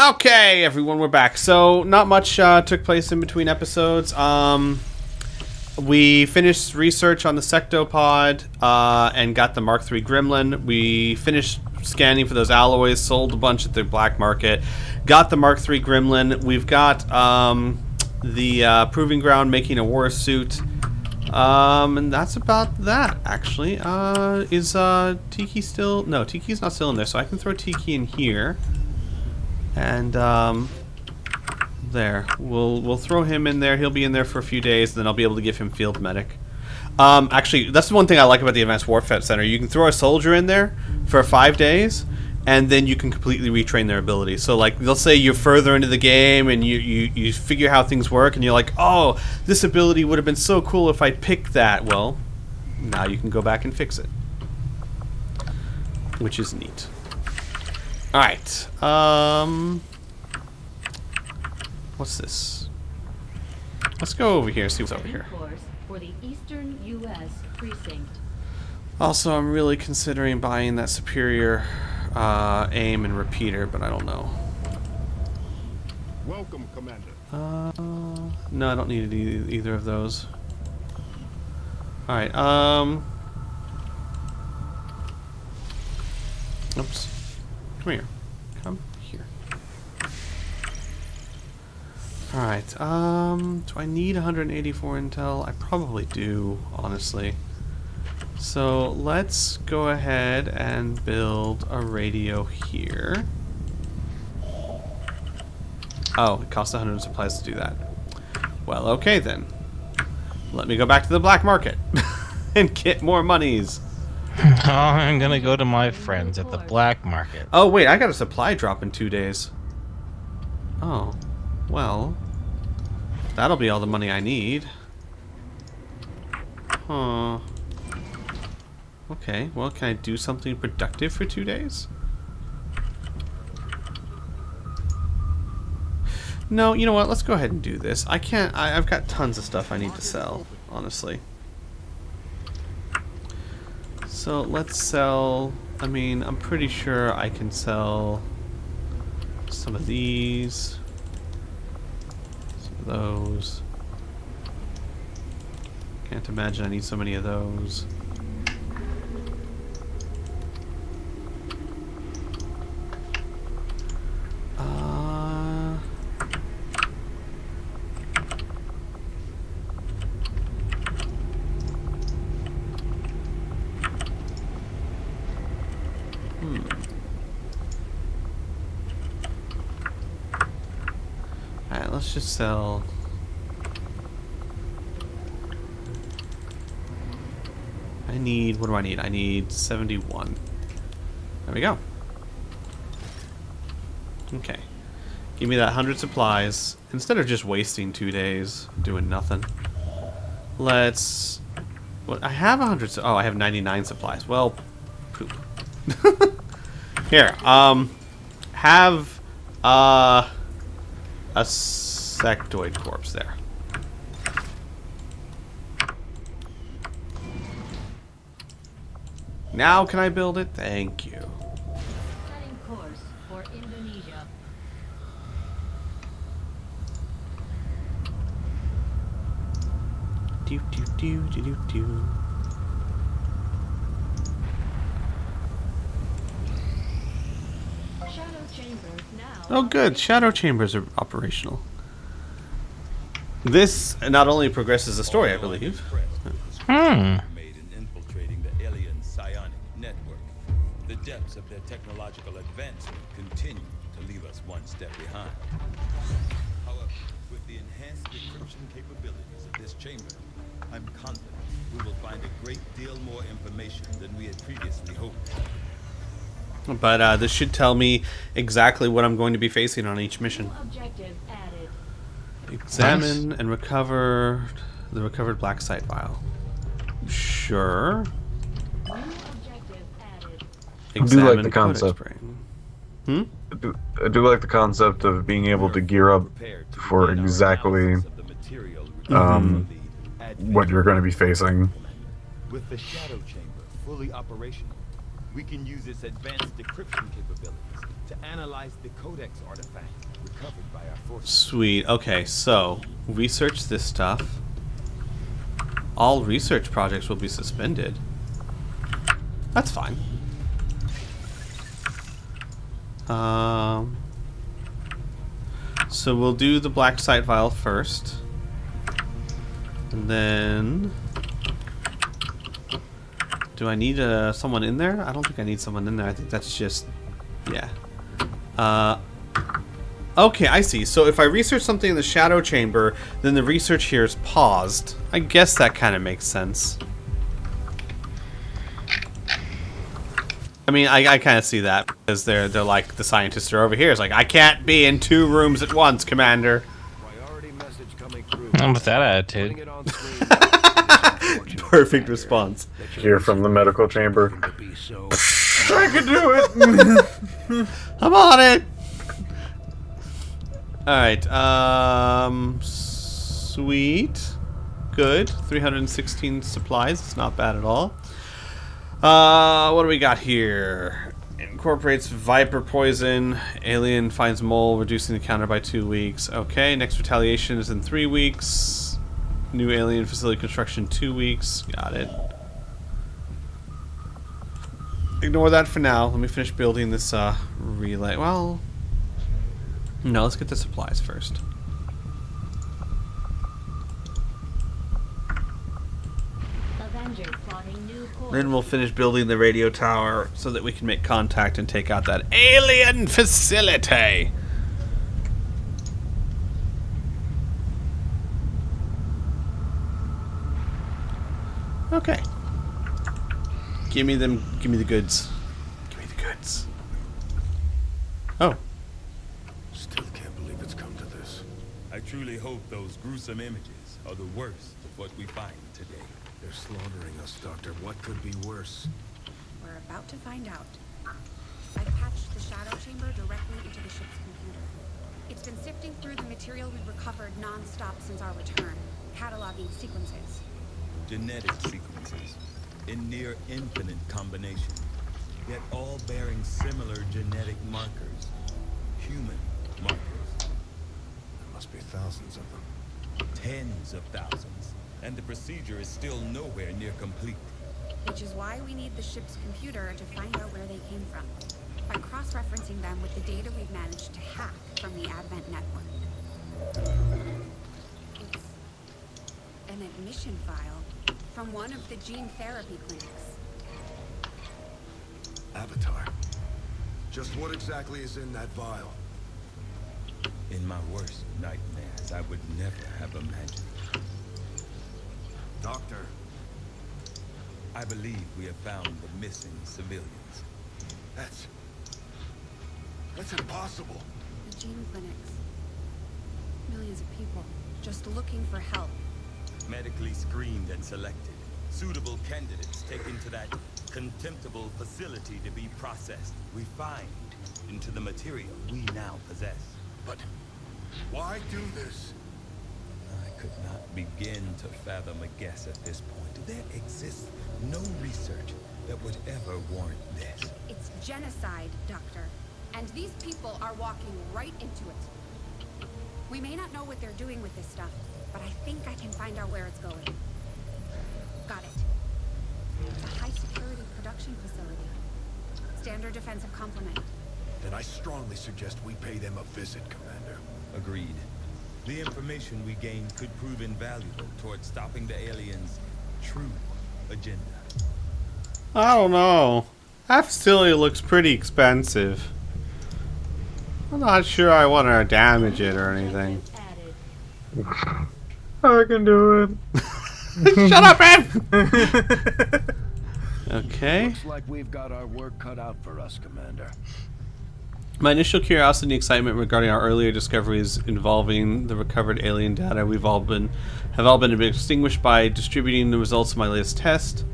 Okay, everyone, we're back. So, not much took place in between episodes. We finished research on the sectopod and got the Mark III Gremlin. We finished scanning for those alloys, sold a bunch at the black market, got the Mark III Gremlin. We've got the Proving Ground making a war suit. And that's about that, actually. Is Tiki still... No, Tiki's not still in there, so I can throw Tiki in here. And, there. We'll throw him in there. He'll be in there for a few days, and then I'll be able to give him Field Medic. Actually, that's the one thing I like about the Advanced Warfare Center. You can throw a soldier in there for 5 days, and then you can completely retrain their ability. So, like, they'll say you're further into the game, and you figure how things work, and you're like, oh, this ability would have been so cool if I picked that. Well, now you can go back and fix it. Which is neat. Alright, what's this? Let's go over here, see what's over here. For the Eastern U.S. precinct. Also, I'm really considering buying that superior aim and repeater, but I don't know. Welcome, Commander. No, I don't need either of those. Alright, oops. Come here. Come here. Alright, do I need 184 intel? I probably do, honestly. So, let's go ahead and build a radio here. Oh, it costs 100 supplies to do that. Well, okay then. Let me go back to the black market and get more monies. Oh, I'm gonna go to my friends at the black market. Oh, wait, I got a supply drop in 2 days. Oh, well, that'll be all the money I need. Huh. Okay, well, can I do something productive for 2 days? No, you know what? Let's go ahead and do this. I can't... I've got tons of stuff I need to sell, honestly. So, let's sell... I mean, I'm pretty sure I can sell some of these. Some of those. Can't imagine I need so many of those. Alright, let's just sell... I need... What do I need? I need 71. There we go. Okay. Give me that 100 supplies. Instead of just wasting 2 days doing nothing. Let's... What? I have 100... Oh, I have 99 supplies. Well, poop. Here, have, a sectoid corpse there. Now can I build it? Thank you. Setting course for Indonesia. Do do do do do do. Shadow chambers now. Oh, good. Shadow chambers are operational. This not only progresses the story, I believe. Hmm. Made in infiltrating the alien psionic network. The depths of their technological advancement continue to leave us one step behind. However, with the enhanced decryption capabilities of this chamber, I'm confident we will find a great deal more information than we had previously hoped. But this should tell me exactly what I'm going to be facing on each mission. Objective added. Examine and recover the recovered black site vial. Sure. New objective added. I do like the Codex concept. brain. I do like the concept of being able to gear up for exactly what you're going to be facing. With the shadow chamber fully operational, We can use its advanced decryption capabilities to analyze the codex artifact recovered by our forces. Sweet. Okay, so research this stuff. All research projects will be suspended. That's fine. So we'll do the black site vial first. And then... Do I need someone in there? I don't think I need someone in there. I think that's just... Yeah. Okay, I see. So if I research something in the shadow chamber, then the research here is paused. I guess that kind of makes sense. I mean, I kind of see that because they're like the scientists are over here. It's like I can't be in 2 rooms at once, Commander. Priority message coming through. I'm with that Putting attitude. it on screen. Perfect response. Here from the medical chamber. To be so. I can do it! I'm on it. All right. Sweet. Good. 316 supplies. It's not bad at all. What do we got here? Incorporates viper poison. Alien finds mole, reducing the counter by 2 weeks. Okay. Next retaliation is in 3 weeks. New alien facility construction 2 weeks. Got it. Ignore that for now. Let me finish building this relay. Well, no, let's get the supplies first. Avenger plotting new course. Then we'll finish building the radio tower so that we can make contact and take out that alien facility. Okay. Give me the goods. Give me the goods. Oh. Still can't believe it's come to this. I truly hope those gruesome images are the worst of what we find today. They're slaughtering us, Doctor. What could be worse? We're about to find out. I've patched the shadow chamber directly into the ship's computer. It's been sifting through the material we've recovered non-stop since our return, cataloging sequences. Genetic sequences in near infinite combination, yet all bearing similar genetic markers. Human markers. There must be thousands of them. Tens of thousands. And the procedure is still nowhere near complete. Which is why we need the ship's computer to find out where they came from, by cross-referencing them with the data we've managed to hack from the Avent network. It's an admission file from one of the gene therapy clinics. Avatar. Just what exactly is in that vial? In my worst nightmares, I would never have imagined. Doctor. I believe we have found the missing civilians. That's impossible. The gene clinics. Millions of people just looking for help. Medically screened and selected. Suitable candidates taken to that contemptible facility to be processed, refined into the material we now possess. But why do this? I could not begin to fathom a guess at this point. There exists no research that would ever warrant this. It's genocide, Doctor. And these people are walking right into it. We may not know what they're doing with this stuff, but I think I can find out where it's going. Got it. It's a high-security production facility. Standard defensive complement. Then I strongly suggest we pay them a visit, Commander. Agreed. The information we gain could prove invaluable towards stopping the aliens' true agenda. I don't know. That facility looks pretty expensive. I'm not sure I want to damage it or anything. Added. I can do it. Shut up, Ed! Okay. Looks like we've got our work cut out for us, Commander. My initial curiosity and excitement regarding our earlier discoveries involving the recovered alien data have all been extinguished by distributing the results of my latest test.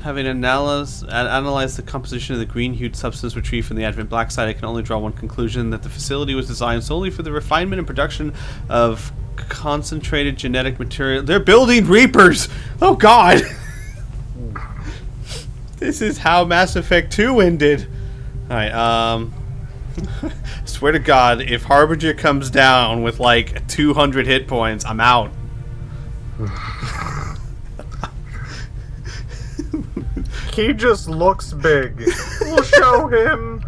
Having analyzed the composition of the green-hued substance retrieved from the Advent black site, I can only draw one conclusion: that the facility was designed solely for the refinement and production of concentrated genetic material. They're building Reapers! Oh God! This is how Mass Effect 2 ended. Alright, swear to God, if Harbinger comes down with like 200 hit points, I'm out. He just looks big. We'll show him.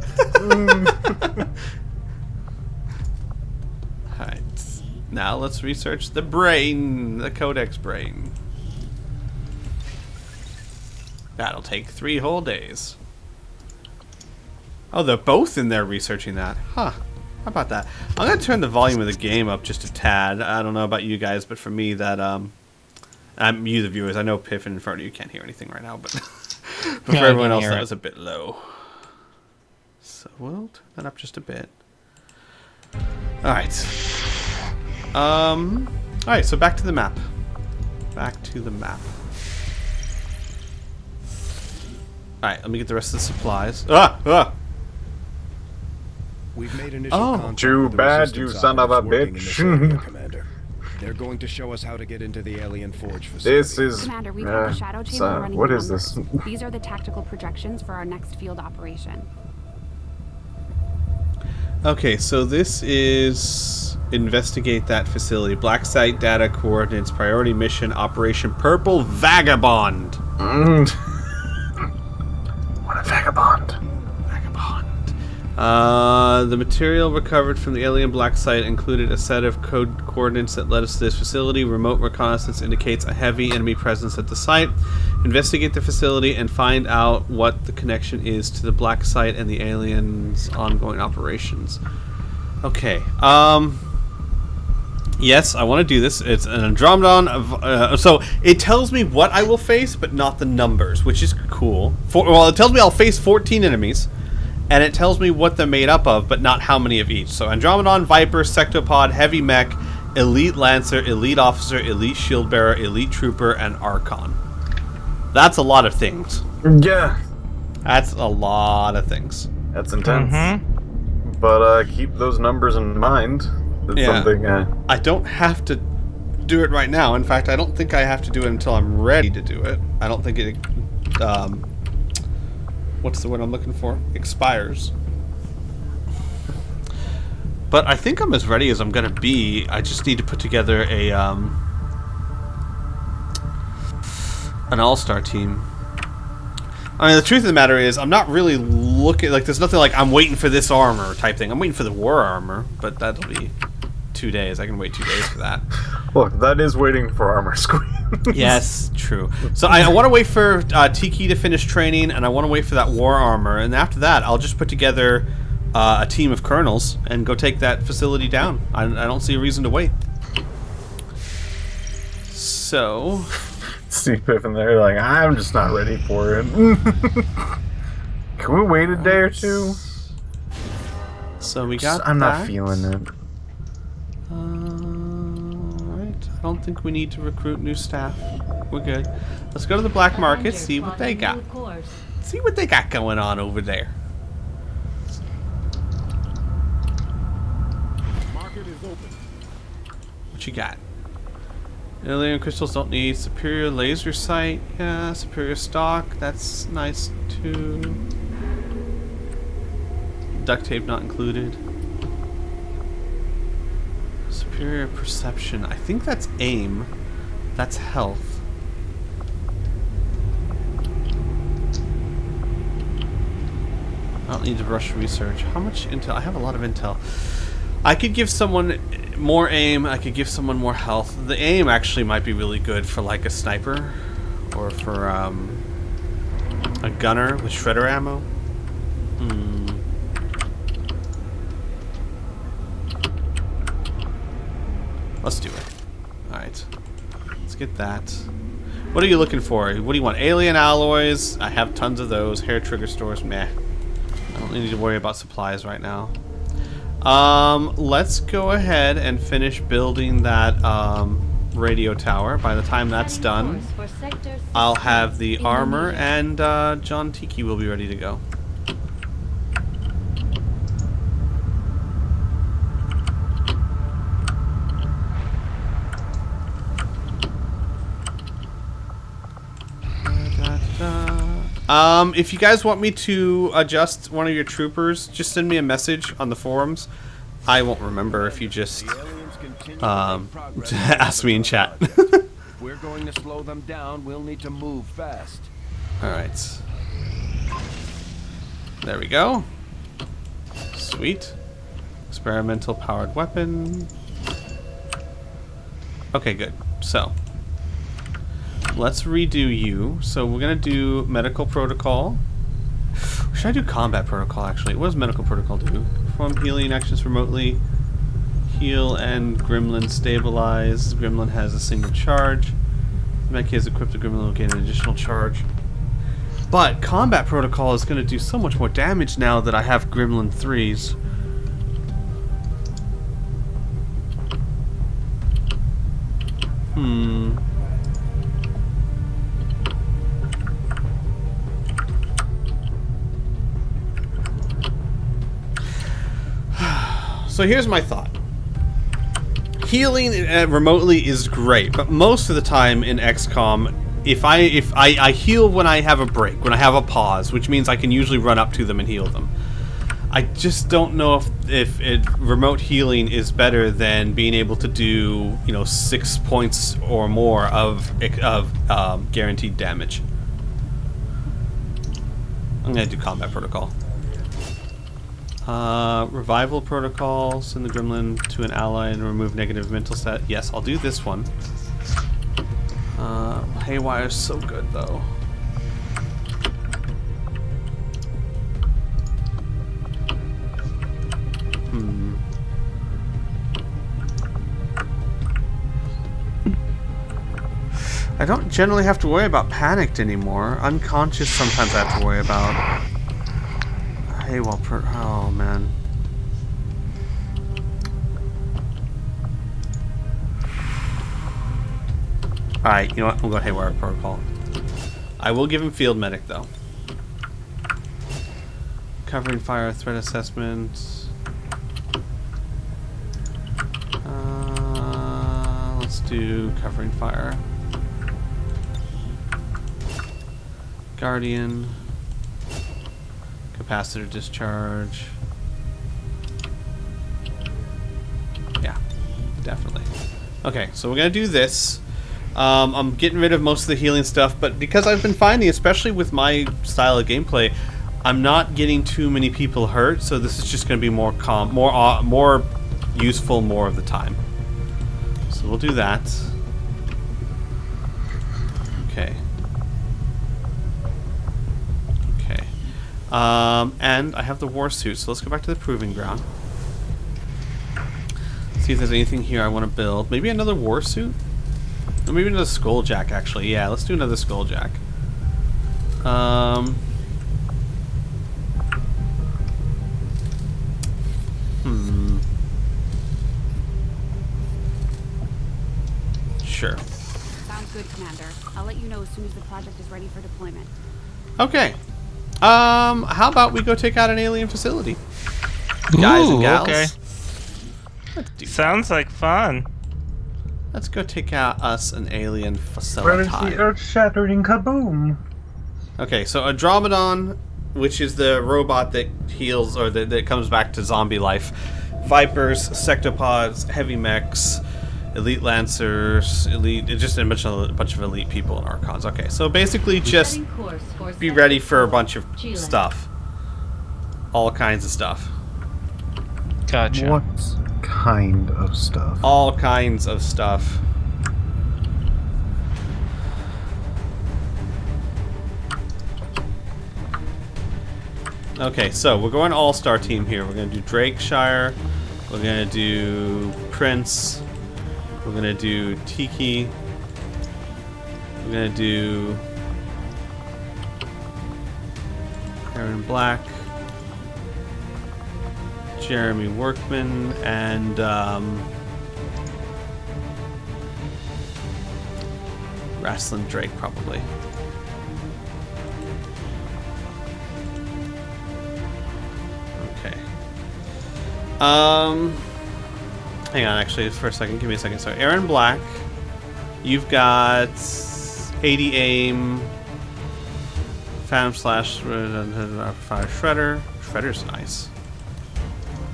Alright, now let's research the brain, the Codex brain. That'll take 3 whole days. Oh, they're both in there researching that. Huh. How about that? I'm going to turn the volume of the game up just a tad. I don't know about you guys, but for me, that, you, the viewers, I know Piff and Inferno, you can't hear anything right now, but, but for everyone else, that was a bit low. So we'll turn that up just a bit. Alright. Alright, so back to the map. Back to the map. Alright, let me get the rest of the supplies. We've made initial contact Too with the bad, resistance you son of a operatives working in bitch. this area, Commander. They're going to show us how to get into the alien forge facility. This is... Commander, we've had the shadow chamber running. what is this? These are the tactical projections for our next field operation. Okay, so this is investigate that facility. Black site data coordinates, priority mission, Operation Purple Vagabond. What a vagabond. Vagabond. The material recovered from the alien black site included a set of code coordinates that led us to this facility. Remote reconnaissance indicates a heavy enemy presence at the site. Investigate the facility and find out what the connection is to the black site and the aliens' ongoing operations. Okay. Yes, I want to do this. It's an Andromedon of, so it tells me what I will face, but not the numbers, which is cool. Well, it tells me I'll face 14 enemies, and it tells me what they're made up of, but not how many of each. So Andromedon, Viper, Sectopod, Heavy Mech, Elite Lancer, Elite Officer, Elite Shield Bearer, Elite Trooper, and Archon. That's a lot of things. Yeah. That's a lot of things. That's intense. But keep those numbers in mind. It's something... I don't have to do it right now. In fact, I don't think I have to do it until I'm ready to do it. I don't think it... what's the word I'm looking for? Expires. But I think I'm as ready as I'm going to be. I just need to put together a... an all-star team. I mean, the truth of the matter is, I'm not really looking... Like, there's nothing like, I'm waiting for this armor type thing. I'm waiting for the war armor, but that'll be 2 days. I can wait 2 days for that. Look, that is waiting for armor screens. Yes, true. So I want to wait for Tiki to finish training, and I want to wait for that war armor, and after that, I'll just put together a team of colonels and go take that facility down. I don't see a reason to wait. So... See Piff in there like, I'm just not ready for it. Can we wait a day or two? So we got I'm that. not feeling it. Alright. I don't think we need to recruit new staff. We're good. Let's go to the black market, see what they got. See what they got going on over there. Market is open. What you got? Alien crystals don't need superior laser sight. Yeah, superior stock. That's nice too. Duct tape not included. Superior perception. I think that's aim. That's health. I don't need to rush research. How much intel? I have a lot of intel. I could give someone more aim, I could give someone more health. The aim actually might be really good for like a sniper or for a gunner with shredder ammo. Let's do it. Alright. Let's get that. What are you looking for? What do you want? Alien alloys? I have tons of those. Hair trigger stores? Meh. I don't need to worry about supplies right now. Let's go ahead and finish building that radio tower. By the time that's done, I'll have the armor, and John Tiki will be ready to go. If you guys want me to adjust one of your troopers, just send me a message on the forums. I won't remember if you just ask me in chat. If we're going to slow them down, we'll need to move fast. Alright. There we go. Sweet. Experimental powered weapon. Okay, good. So, let's redo you. So we're going to do medical protocol. Should I do combat protocol, actually? What does medical protocol do? Perform healing actions remotely. Heal and gremlin stabilize. Gremlin has a single charge. Mech is equipped, the gremlin will gain an additional charge. But combat protocol is going to do so much more damage now that I have gremlin 3s. So here's my thought. Healing remotely is great, but most of the time in XCOM, if I heal when I have a break, when I have a pause, which means I can usually run up to them and heal them. I just don't know if remote healing is better than being able to do 6 points or more of guaranteed damage. I'm gonna do combat protocol. Revival protocol. Send the gremlin to an ally and remove negative mental stat. Yes, I'll do this one. Haywire is so good though. I don't generally have to worry about panicked anymore. Unconscious sometimes I have to worry about. Oh man. Alright, you know what? We'll go Haywire Protocol. I will give him Field Medic though. Covering fire, threat assessment. Let's do covering fire. Guardian. Capacitor discharge. Yeah, definitely. Okay, so we're gonna do this. I'm getting rid of most of the healing stuff, but because I've been finding, especially with my style of gameplay, I'm not getting too many people hurt, so this is just gonna be more more useful more of the time. So we'll do that. Okay. And I have the war suit, so let's go back to the proving ground. See if there's anything here I want to build. Maybe another war suit? Or maybe another skulljack, actually. Yeah, let's do another skulljack. Sure. Sounds good, Commander. I'll let you know as soon as the project is ready for deployment. Okay. How about we go take out an alien facility? Guys and gals. Okay. Sounds like fun. Let's go take out us an alien facility. Where is the earth-shattering kaboom? Okay, so Andromedon, which is the robot that heals or that comes back to zombie life. Vipers, sectopods, heavy mechs, elite lancers, just a bunch of elite people and archons. Okay, so basically just be ready for a bunch of stuff. All kinds of stuff. Gotcha. What kind of stuff? All kinds of stuff. Okay, so we're going all-star team here. We're going to do Drakeshire. We're going to do Prince. We're going to do Tiki. We're going to do Aaron Black. Jeremy Workman. And Wrestling Drake, probably. Okay. Hang on, actually, for a second. Give me a second. So, Aaron Black, you've got 80 aim, Phantom Slash, Fire Shredder. Shredder's nice.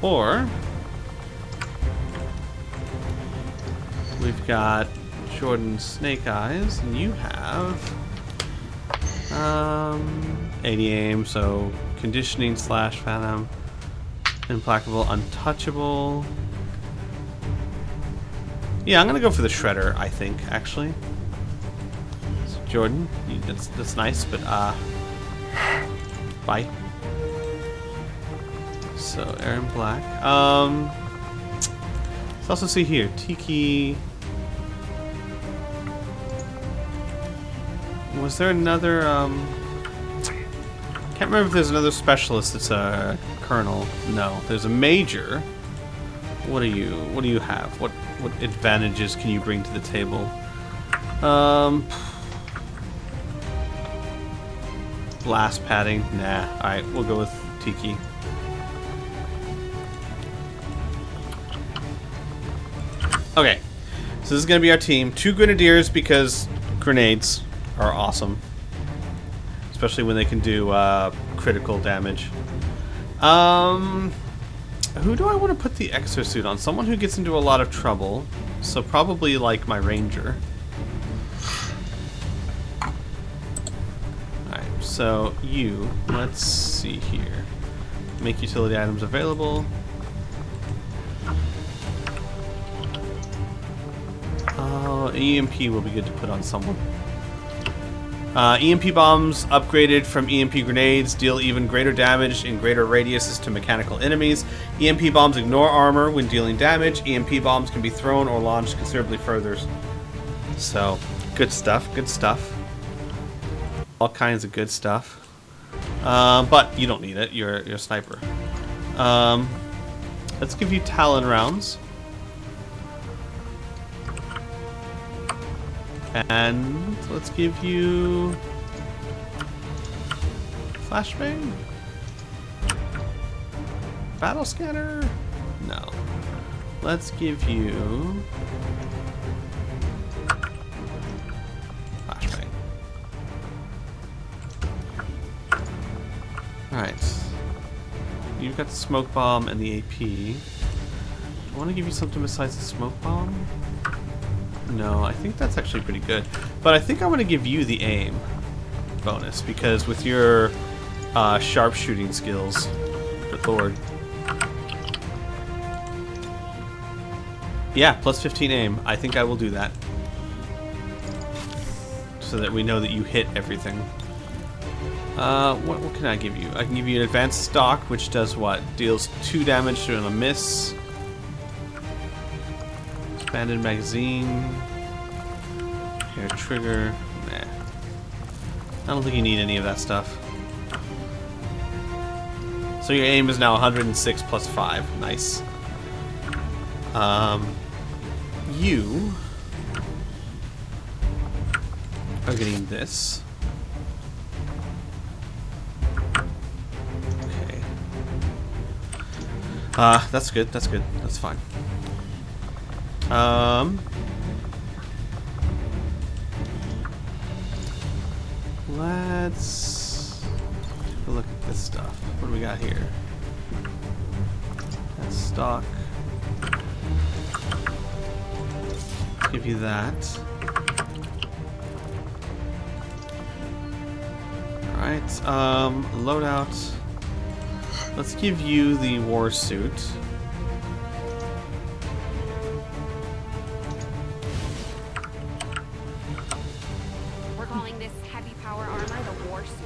Or we've got Jordan Snake Eyes, and you have 80 aim, so conditioning slash Phantom, implacable, untouchable. Yeah, I'm gonna go for the Shredder. I think actually. So Jordan, that's nice, but bye. So Aaron Black. Let's also see here Tiki. Was there another? Can't remember if there's another specialist that's a colonel. No, there's a major. What do you have? What advantages can you bring to the table? Blast padding. Nah. All right, we'll go with Tiki. Okay, so this is gonna be our team. 2 grenadiers because grenades are awesome, especially when they can do critical damage. Who do I want to put the exosuit on? Someone who gets into a lot of trouble. So probably like my ranger. Alright, so you, let's see here. Make utility items available. Oh, EMP will be good to put on someone. EMP bombs upgraded from EMP grenades deal even greater damage in greater radiuses to mechanical enemies. EMP bombs ignore armor when dealing damage. EMP bombs can be thrown or launched considerably further. So, good stuff, good stuff. All kinds of good stuff. But you don't need it, you're a sniper. Let's give you Talon rounds. And let's give you flashbang, battle scanner. No, let's give you flashbang. All right, you've got the smoke bomb and the AP. I want to give you something besides the smoke bomb. No, I think that's actually pretty good. But I think I want to give you the aim bonus, because with your sharpshooting skills, good lord. Yeah, plus 15 aim. I think I will do that. So that we know that you hit everything. What can I give you? I can give you an advanced stock, which does what? Deals 2 damage to a miss. Expanded magazine. Hair trigger. Nah. I don't think you need any of that stuff. So your aim is now 106 plus 5. Nice. You are getting this. Okay. That's good. That's good. That's fine. Let's take a look at this stuff. What do we got here? That's stock. Give you that. Alright, loadout. Let's give you the war suit. We're calling this heavy power armor the war suit.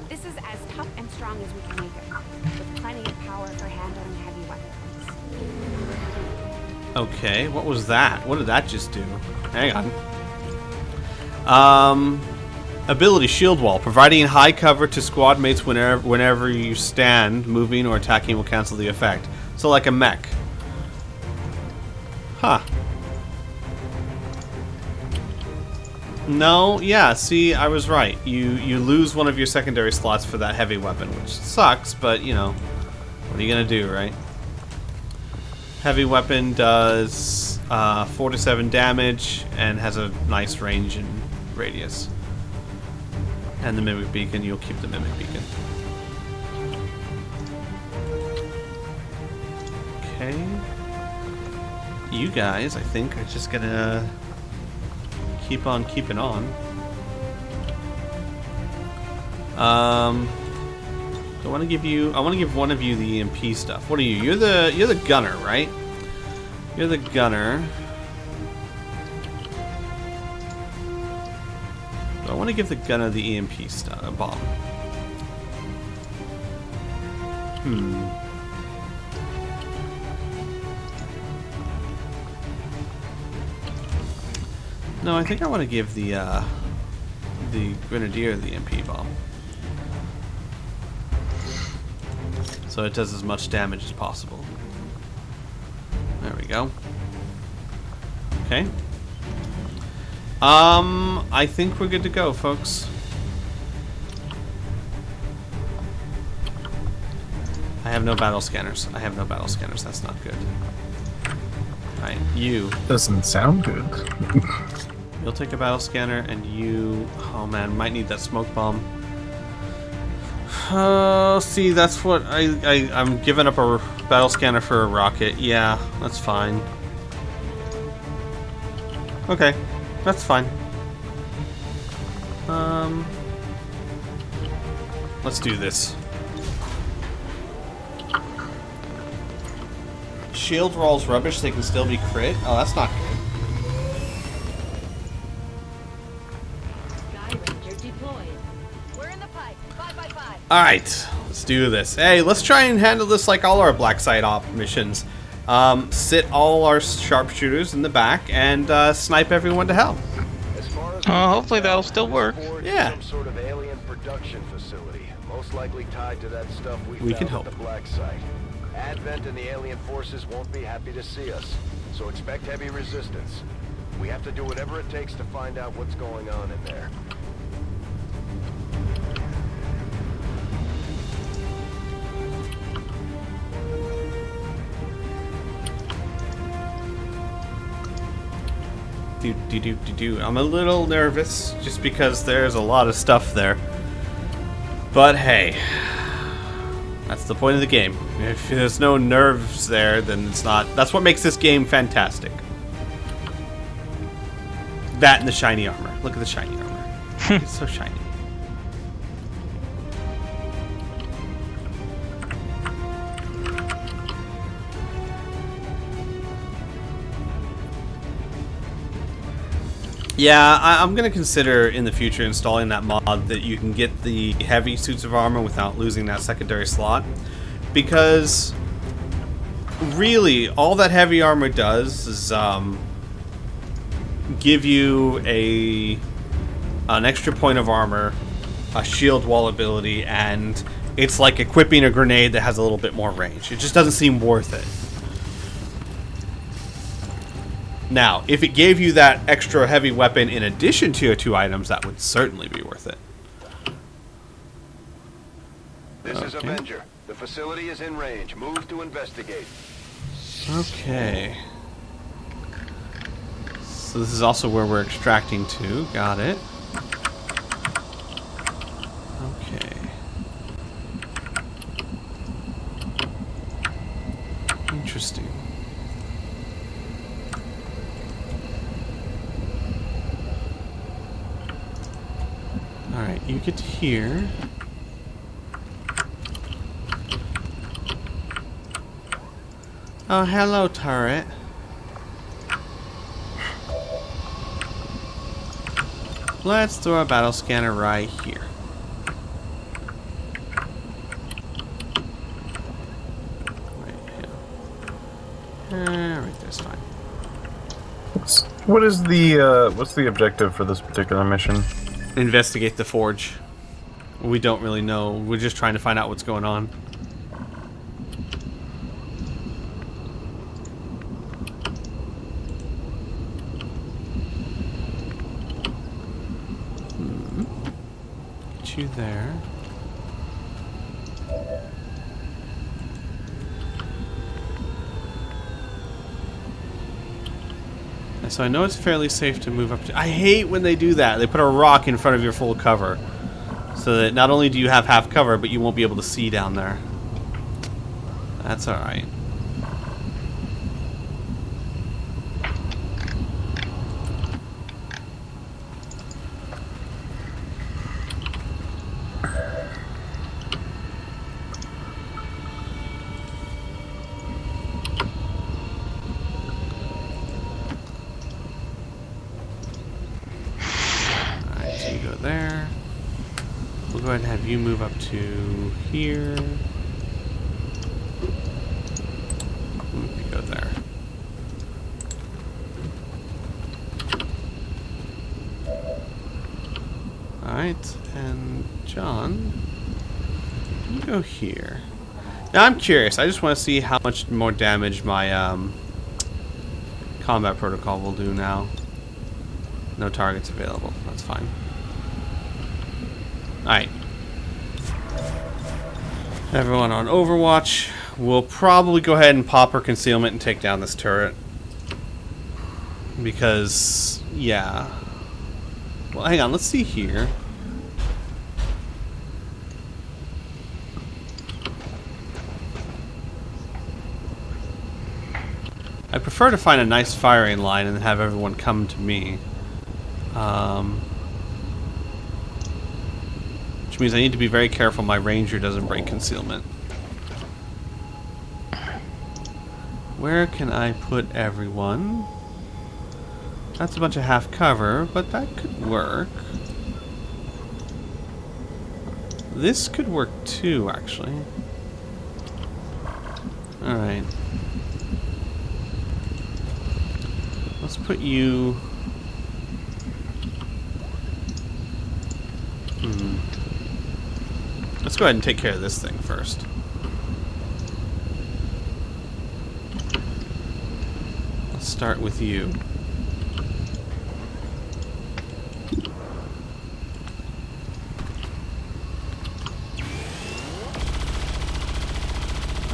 This is as tough and strong as we can make it, with plenty of power for handling heavy weapons. Okay, what was that? What did that just do? Hang on. Ability Shield Wall. Providing high cover to squad mates whenever you stand, moving, or attacking will cancel the effect. So like a mech. Huh. No, yeah, see, I was right. You lose one of your secondary slots for that heavy weapon, which sucks, but, you know, what are you gonna do, right? Heavy weapon does 4 to 7 damage and has a nice range and radius. And the Mimic Beacon, you'll keep the Mimic Beacon. Okay. You guys, I think, are just gonna keep on keeping on. I want to give one of you the EMP stuff. What are you? You're the gunner, right? You're the gunner. So I want to give the gunner the EMP stuff, bomb. No, I think I want to give the grenadier the EMP bomb. So it does as much damage as possible. There we go. Okay. I think we're good to go, folks. I have no battle scanners. That's not good. Alright, you. Doesn't sound good. You'll take a battle scanner, and you... Oh man, might need that smoke bomb. See, that's what I'm giving up a battle scanner for a rocket. Yeah, that's fine. Okay, that's fine. Let's do this. Shield rolls rubbish, they can still be crit? Oh, that's not good. Alright, let's do this. Hey, let's try and handle this like all our Black Site Op missions. Sit all our sharpshooters in the back and snipe everyone to hell. Hopefully that'll still work. Yeah. Some sort of alien production facility, most likely tied to that stuff we We can found hope. at the Black Site. Avent and the alien forces won't be happy to see us, so expect heavy resistance. We have to do whatever it takes to find out what's going on in there. I'm a little nervous just because there's a lot of stuff there. But hey, that's the point of the game. If there's no nerves there, then it's not. That's what makes this game fantastic. That and the shiny armor. Look at the shiny armor. It's so shiny. Yeah, I'm going to consider in the future installing that mod that you can get the heavy suits of armor without losing that secondary slot. Because, really, all that heavy armor does is give you an extra point of armor, a shield wall ability, and it's like equipping a grenade that has a little bit more range. It just doesn't seem worth it. Now, if it gave you that extra heavy weapon in addition to your 2 items, that would certainly be worth it. This is Avenger. The facility is in range. Move to investigate. Okay. So this is also where we're extracting to. Got it. Okay. Interesting. Alright, you get to here. Oh, hello, turret. Let's throw a battle scanner right here. Right there's fine. What's the objective for this particular mission? Investigate the forge. We don't really know. We're just trying to find out what's going on. Get you there. So I know it's fairly safe to move up to... I hate when they do that. They put a rock in front of your full cover. So that not only do you have half cover, but you won't be able to see down there. That's alright. Alright, so you go there. We'll go ahead and have you move up to here. You go there. Alright, and John, you go here. Now I'm curious, I just want to see how much more damage my combat protocol will do now. No targets available, that's fine. Alright. Everyone on Overwatch. We'll probably go ahead and pop her concealment and take down this turret. Because, yeah. Well, hang on, let's see here. I prefer to find a nice firing line and have everyone come to me. Which means I need to be very careful my ranger doesn't break concealment. Where can I put everyone? That's a bunch of half cover, but that could work. This could work too, actually. Alright. Let's put you... Let's go ahead and take care of this thing first. Let's start with you.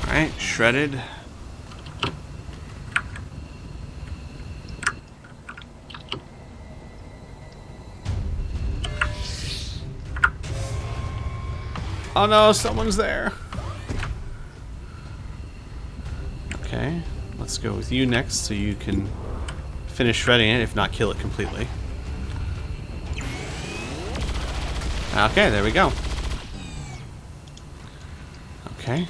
Alright, shredded. Oh no, someone's there. Okay, let's go with you next so you can finish shredding it, if not kill it completely. Okay, there we go. Okay.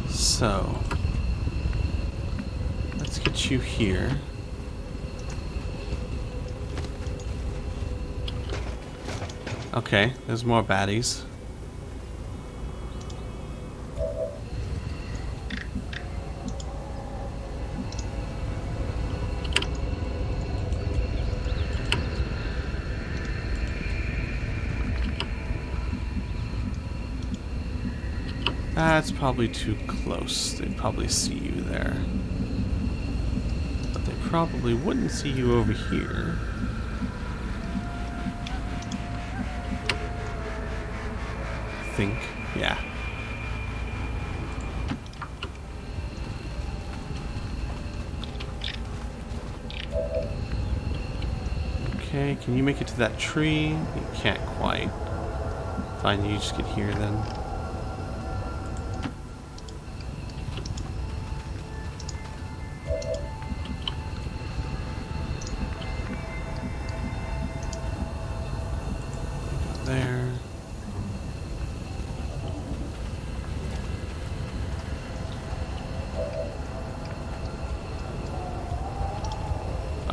So, let's get you here. Okay, there's more baddies. That's probably too close. They'd probably see you there. But they probably wouldn't see you over here. Think, yeah. Okay, can you make it to that tree? You can't quite. Fine, you just get here then. There.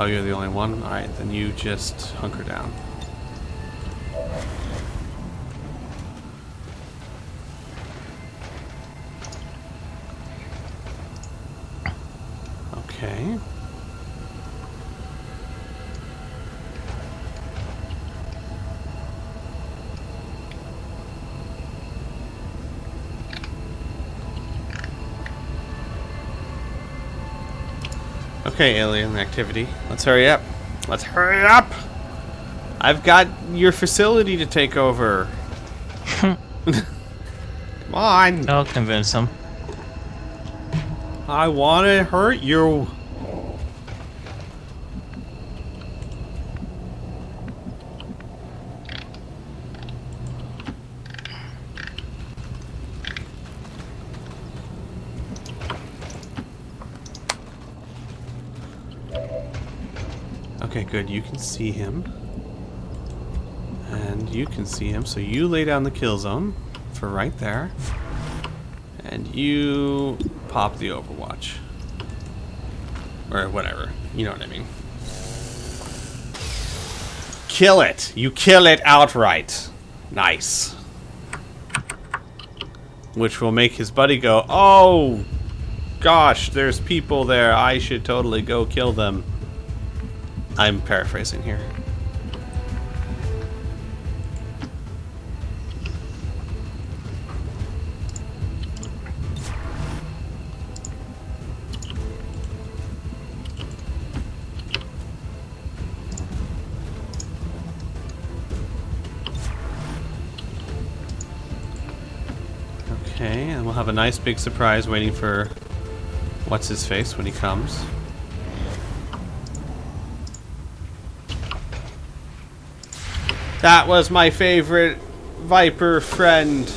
Oh, you're the only one? Alright, then you just hunker down. Okay. Okay, alien activity. Let's hurry up. Let's hurry up! I've got your facility to take over. Come on! I'll convince him. I want to hurt you. Okay, good. You can see him. And you can see him. So you lay down the kill zone for right there. And you pop the Overwatch. Or whatever. You know what I mean. Kill it! You kill it outright. Nice. Which will make his buddy go, oh, gosh, there's people there. I should totally go kill them. I'm paraphrasing here. Okay, and we'll have a nice big surprise waiting for what's-his-face when he comes. That was my favorite Viper friend.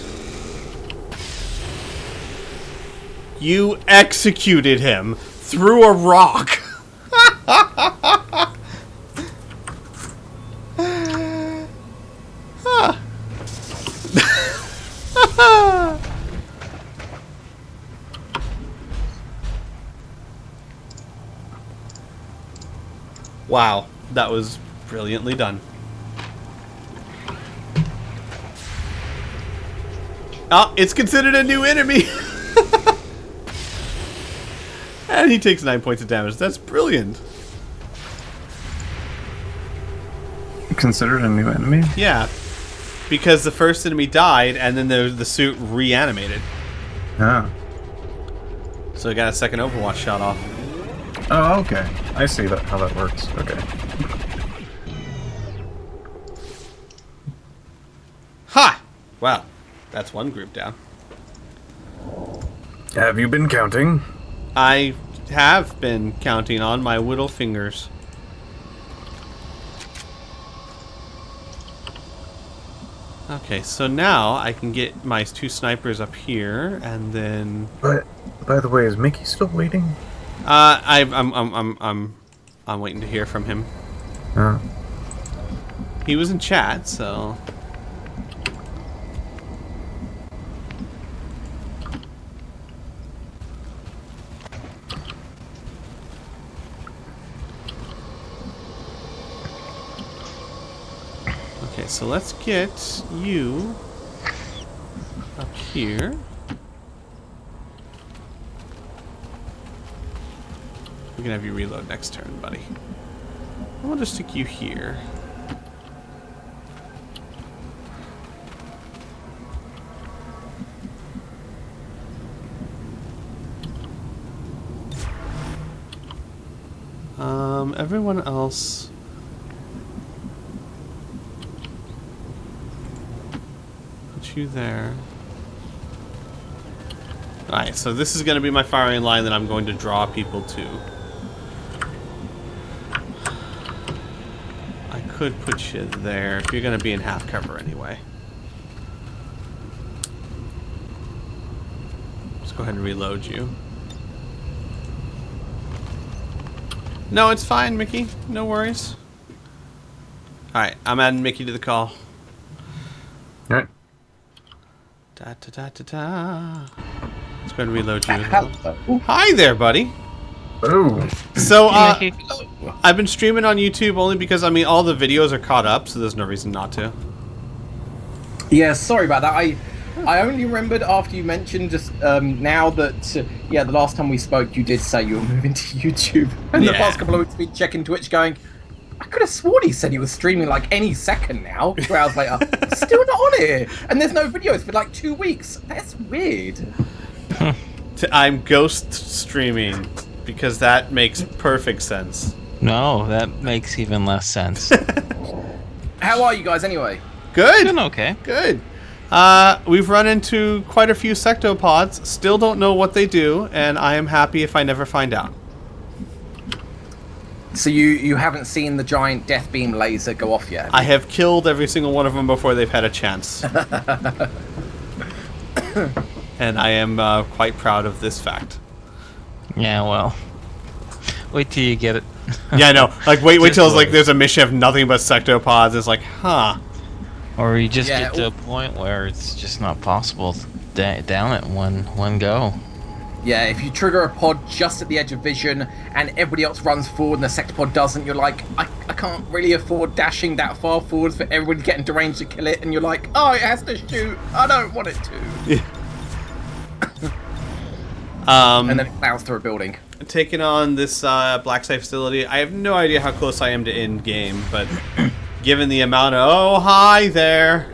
You executed him through a rock. Wow, that was brilliantly done. Oh, it's considered a new enemy. And he takes 9 points of damage. That's brilliant. Considered a new enemy? Yeah. Because the first enemy died, and then the suit reanimated. Ah. So he got a second Overwatch shot off. Oh, okay. I see that how that works. Okay. Ha! Wow. That's one group down. Have you been counting? I have been counting on my whittle fingers. Okay, so now I can get my 2 snipers up here, and then. But by the way, is Mickey still waiting? I'm waiting to hear from him. He was in chat, so. Okay, so let's get you up here. We can have you reload next turn, buddy. We'll just stick you here. Everyone else. Put you there. Alright, so this is going to be my firing line that I'm going to draw people to. I could put you there if you're going to be in half cover anyway. Let's go ahead and reload you. No, it's fine, Mickey. No worries. Alright, I'm adding Mickey to the call. Alright. Da da da da da. Let's go ahead and reload you as well. Hi there, buddy. Oh. So, I've been streaming on YouTube only because, I mean, all the videos are caught up, so there's no reason not to. Yeah, sorry about that. I only remembered after you mentioned just now that, yeah, the last time we spoke, you did say you were moving to YouTube. And the past couple of weeks, been checking Twitch going, I could have sworn he said he was streaming like any second now. 2 hours later, still not on it. And there's no videos for like 2 weeks. That's weird. I'm ghost streaming because that makes perfect sense. No, that makes even less sense. How are you guys anyway? Good. Doing okay. Good. We've run into quite a few sectopods. Still don't know what they do, and I am happy if I never find out. So you haven't seen the giant death beam laser go off yet? I have killed every single one of them before they've had a chance. And I am quite proud of this fact. Yeah, well, Wait till you get it. Yeah, I know. Like, wait Just till it's like wait. there's a mission of nothing but sectopods. It's like, huh. Or you just Yeah, get to a point where it's just not possible to down it in one go. Yeah, if you trigger a pod just at the edge of vision and everybody else runs forward and the sector pod doesn't, you're like, I can't really afford dashing that far forward for everyone to get into range to kill it, and you're like, oh, it has to shoot. I don't want it to. And then it plows through a building. Taking on this black site facility, I have no idea how close I am to end game, but given the amount of hi there.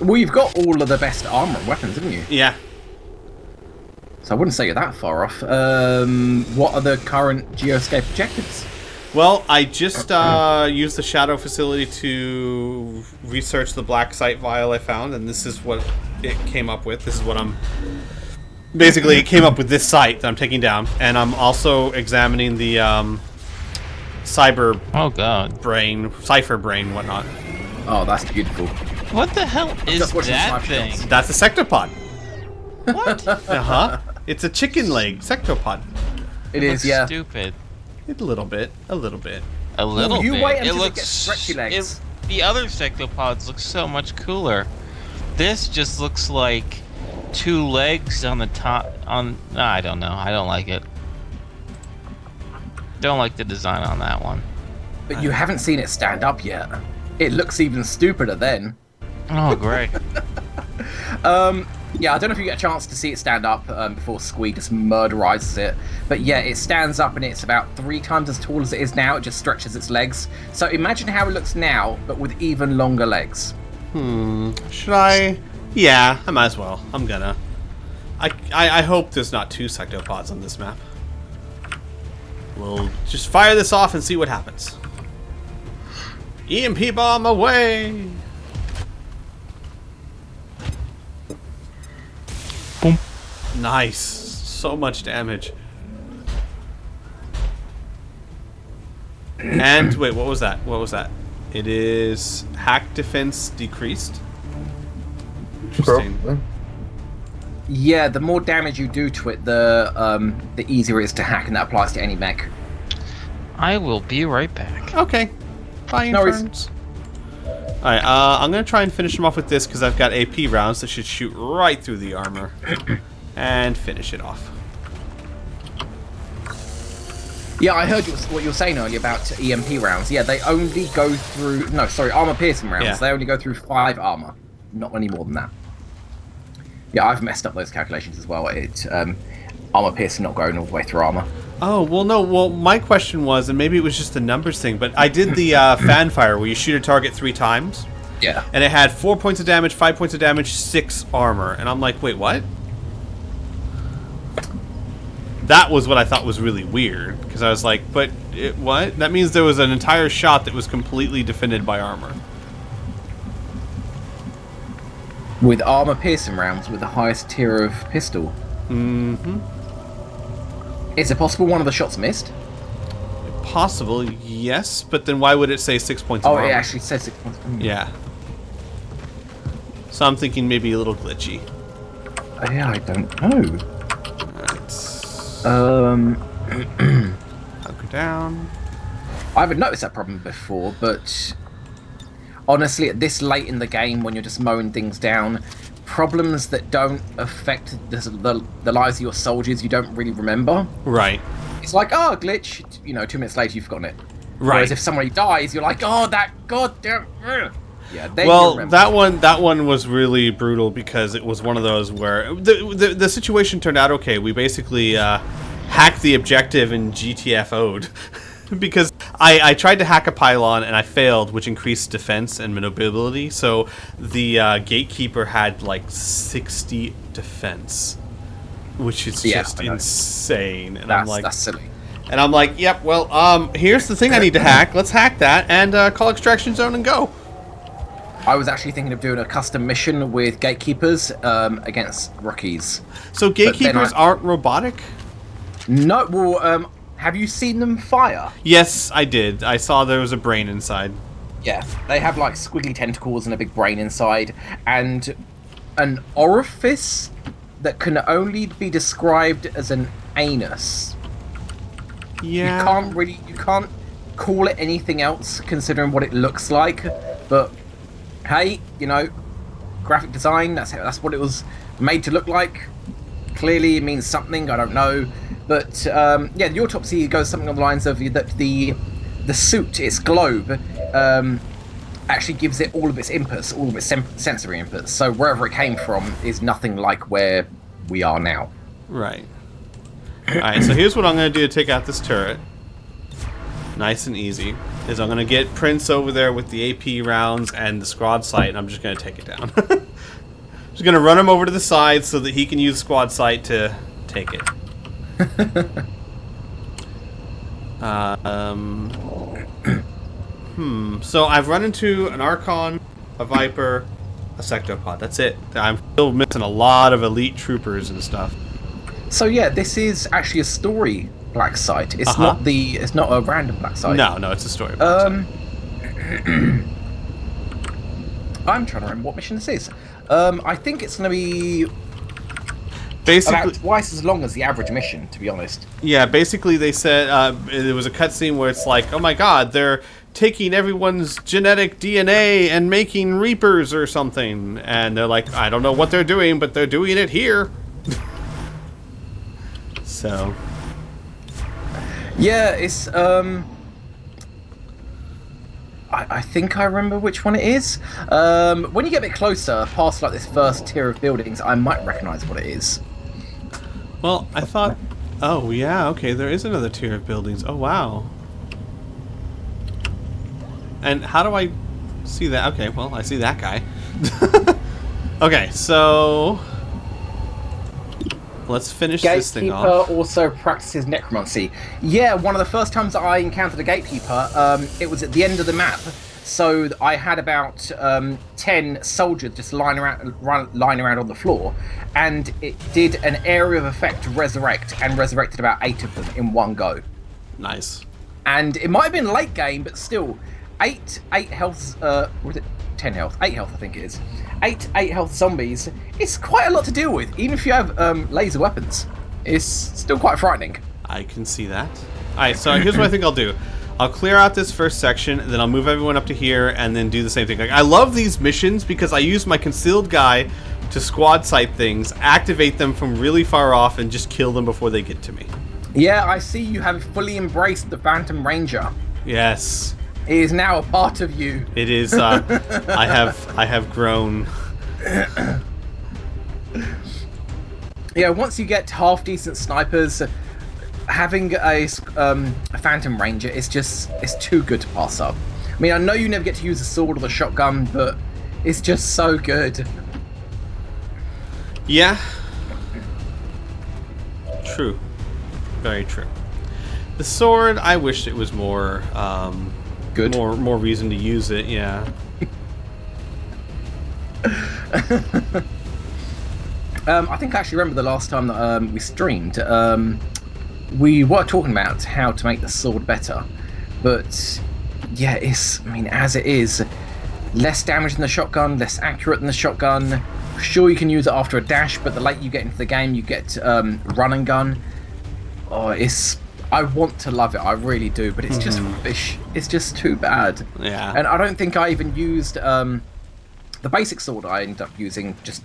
Well, you've got all of the best armor and weapons, haven't you? Yeah. So I wouldn't say you're that far off. What are the current geoscape objectives? Well, I just used the shadow facility to research the black site vial I found, and this is what it came up with. This is what I'm... Basically, it came up with this site that I'm taking down, and I'm also examining the cyber... Oh, God. Brain, cipher brain, whatnot. Oh, that's beautiful. What the hell is that thing? That's a sectopod. What? Uh-huh. It's a chicken leg sectopod. It is, yeah. Stupid. A little bit. A little bit. A little you bit. wait It until looks. it gets stretchy legs. The other sectopods look so much cooler. This just looks like two legs on the top. I don't know. I don't like it. Don't like the design on that one. But you haven't seen it stand up yet. It looks even stupider then. Oh, great. Yeah, I don't know if you get a chance to see it stand up before Squee just murderizes it. But yeah, it stands up and it's about 3 times as tall as it is now. It just stretches its legs. So imagine how it looks now, but with even longer legs. Should I? Yeah, I might as well. I'm gonna. I hope there's not 2 sectopods on this map. We'll just fire this off and see what happens. EMP bomb away! Boom. Nice. So much damage. And wait, what was that? What was that? It is hack defense decreased. Interesting. Yeah, the more damage you do to it, the easier it is to hack, and that applies to any mech. I will be right back. Okay. Bye, interns. Alright, I'm going to try and finish them off with this because I've got AP rounds that should shoot right through the armor. And finish it off. Yeah, I heard what you were saying earlier about EMP rounds. Yeah, they only go through... No, sorry, armor-piercing rounds. Yeah. They only go through 5 armor. Not any more than that. Yeah, I've messed up those calculations as well. Armor-piercing not going all the way through armor. Oh, well, no. Well, my question was, and maybe it was just a numbers thing, but I did the fanfire where you shoot a target 3 times. Yeah. And it had 4 points of damage, 5 points of damage, 6 armor. And I'm like, wait, what? That was what I thought was really weird. Because I was like, but what? That means there was an entire shot that was completely defended by armor. With armor-piercing rounds with the highest tier of pistol. Mm-hmm. Is it possible one of the shots missed? Possible, yes. But then why would it say 6 points of armor? Oh, it actually says 6 points. Yeah. So I'm thinking maybe a little glitchy. Yeah, I don't know. Hunker down. I haven't noticed that problem before, but honestly, at this late in the game, when you're just mowing things down, problems that don't affect the lives of your soldiers, you don't really remember. Right. It's like, oh, glitch. 2 minutes later, you've forgotten it. Right. Whereas if somebody dies, you're like, oh, that goddamn. Yeah. Then Well, you that one was really brutal because it was one of those where the situation turned out okay. We basically hacked the objective and GTFO'd. Because I tried to hack a pylon and I failed, which increased defense and maneuverability. So the gatekeeper had like 60 defense, which is just insane. And I'm like, that's silly. And I'm like, yep. Well, here's the thing I need to hack. Let's hack that and call extraction zone and go. I was actually thinking of doing a custom mission with gatekeepers against rookies. So gatekeepers aren't robotic? No. Well, have you seen them fire? Yes, I did. I saw there was a brain inside. Yeah, they have like squiggly tentacles and a big brain inside, and an orifice that can only be described as an anus. Yeah. You can't call it anything else considering what it looks like. But hey, you know, graphic design, that's what it was made to look like. Clearly it means something, I don't know. But yeah, the autopsy goes something on the lines of that the suit, its globe, actually gives it all of its inputs, all of its sensory inputs. So wherever it came from is nothing like where we are now. Right. Alright, so here's what I'm going to do to take out this turret. Nice and easy. Is I'm going to get Prince over there with the AP rounds and the squad sight, and I'm just going to take it down. Just going to run him over to the side so that he can use squad sight to take it. So I've run into an Archon, a Viper, a Sectopod. That's it. I'm still missing a lot of elite troopers and stuff. So yeah, this is actually a story black site. It's it's not a random black site. No, it's a story black site. I'm trying to remember what mission this is. I think it's going to be basically about twice as long as the average mission, to be honest. Yeah, basically they said there was a cutscene where it's like, oh my god, they're taking everyone's genetic DNA and making Reapers or something. And they're like, I don't know what they're doing, but they're doing it here. So yeah, it's I think I remember which one it is. When you get a bit closer, past like this first tier of buildings, I might recognise what it is. Well, I thought, oh yeah, okay, there is another tier of buildings. Oh wow. And how do I see that? Okay, well, I see that guy. Okay, so let's finish this thing off. Gatekeeper also practices necromancy. Yeah, one of the first times that I encountered a gatekeeper, it was at the end of the map. So I had about 10 soldiers just lying around on the floor, and it did an area of effect resurrect, and resurrected about 8 of them in one go. Nice. And it might have been late game, but still, 8 health. Was it 10 health? 8 health, I think it is. 8 health zombies. It's quite a lot to deal with, even if you have laser weapons. It's still quite frightening. I can see that. Alright, so here's what I think I'll do. I'll clear out this first section, and then I'll move everyone up to here, and then do the same thing. Like, I love these missions because I use my concealed guy to squad sight things, activate them from really far off, and just kill them before they get to me. Yeah, I see you have fully embraced the Phantom Ranger. Yes. It is now a part of you. It is. I have grown. Yeah, once you get half decent snipers, having a Phantom Ranger is it's too good to pass up. I mean, I know you never get to use the sword or the shotgun, but it's just so good. Yeah. True. Very true. The sword, I wish it was more good. More reason to use it, yeah. I think I actually remember the last time that we streamed. We were talking about how to make the sword better, but yeah, as it is, less damage than the shotgun, less accurate than the shotgun. Sure, you can use it after a dash, but the later you get into the game, you get run and gun. Oh, I want to love it, I really do, but it's just rubbish. It's just too bad. Yeah. And I don't think I even used the basic sword. I ended up using just,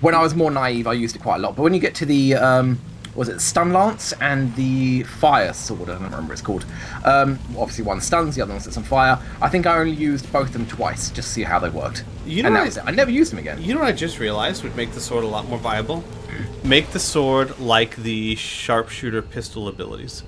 when I was more naive, I used it quite a lot. But when you get to the was it Stun Lance and the Fire Sword? I don't remember what it's called. Obviously one stuns, the other one sets on fire. I think I only used both of them twice, just to see how they worked. And that was it. I never used them again. You know what I just realized would make the sword a lot more viable? Make the sword like the sharpshooter pistol abilities.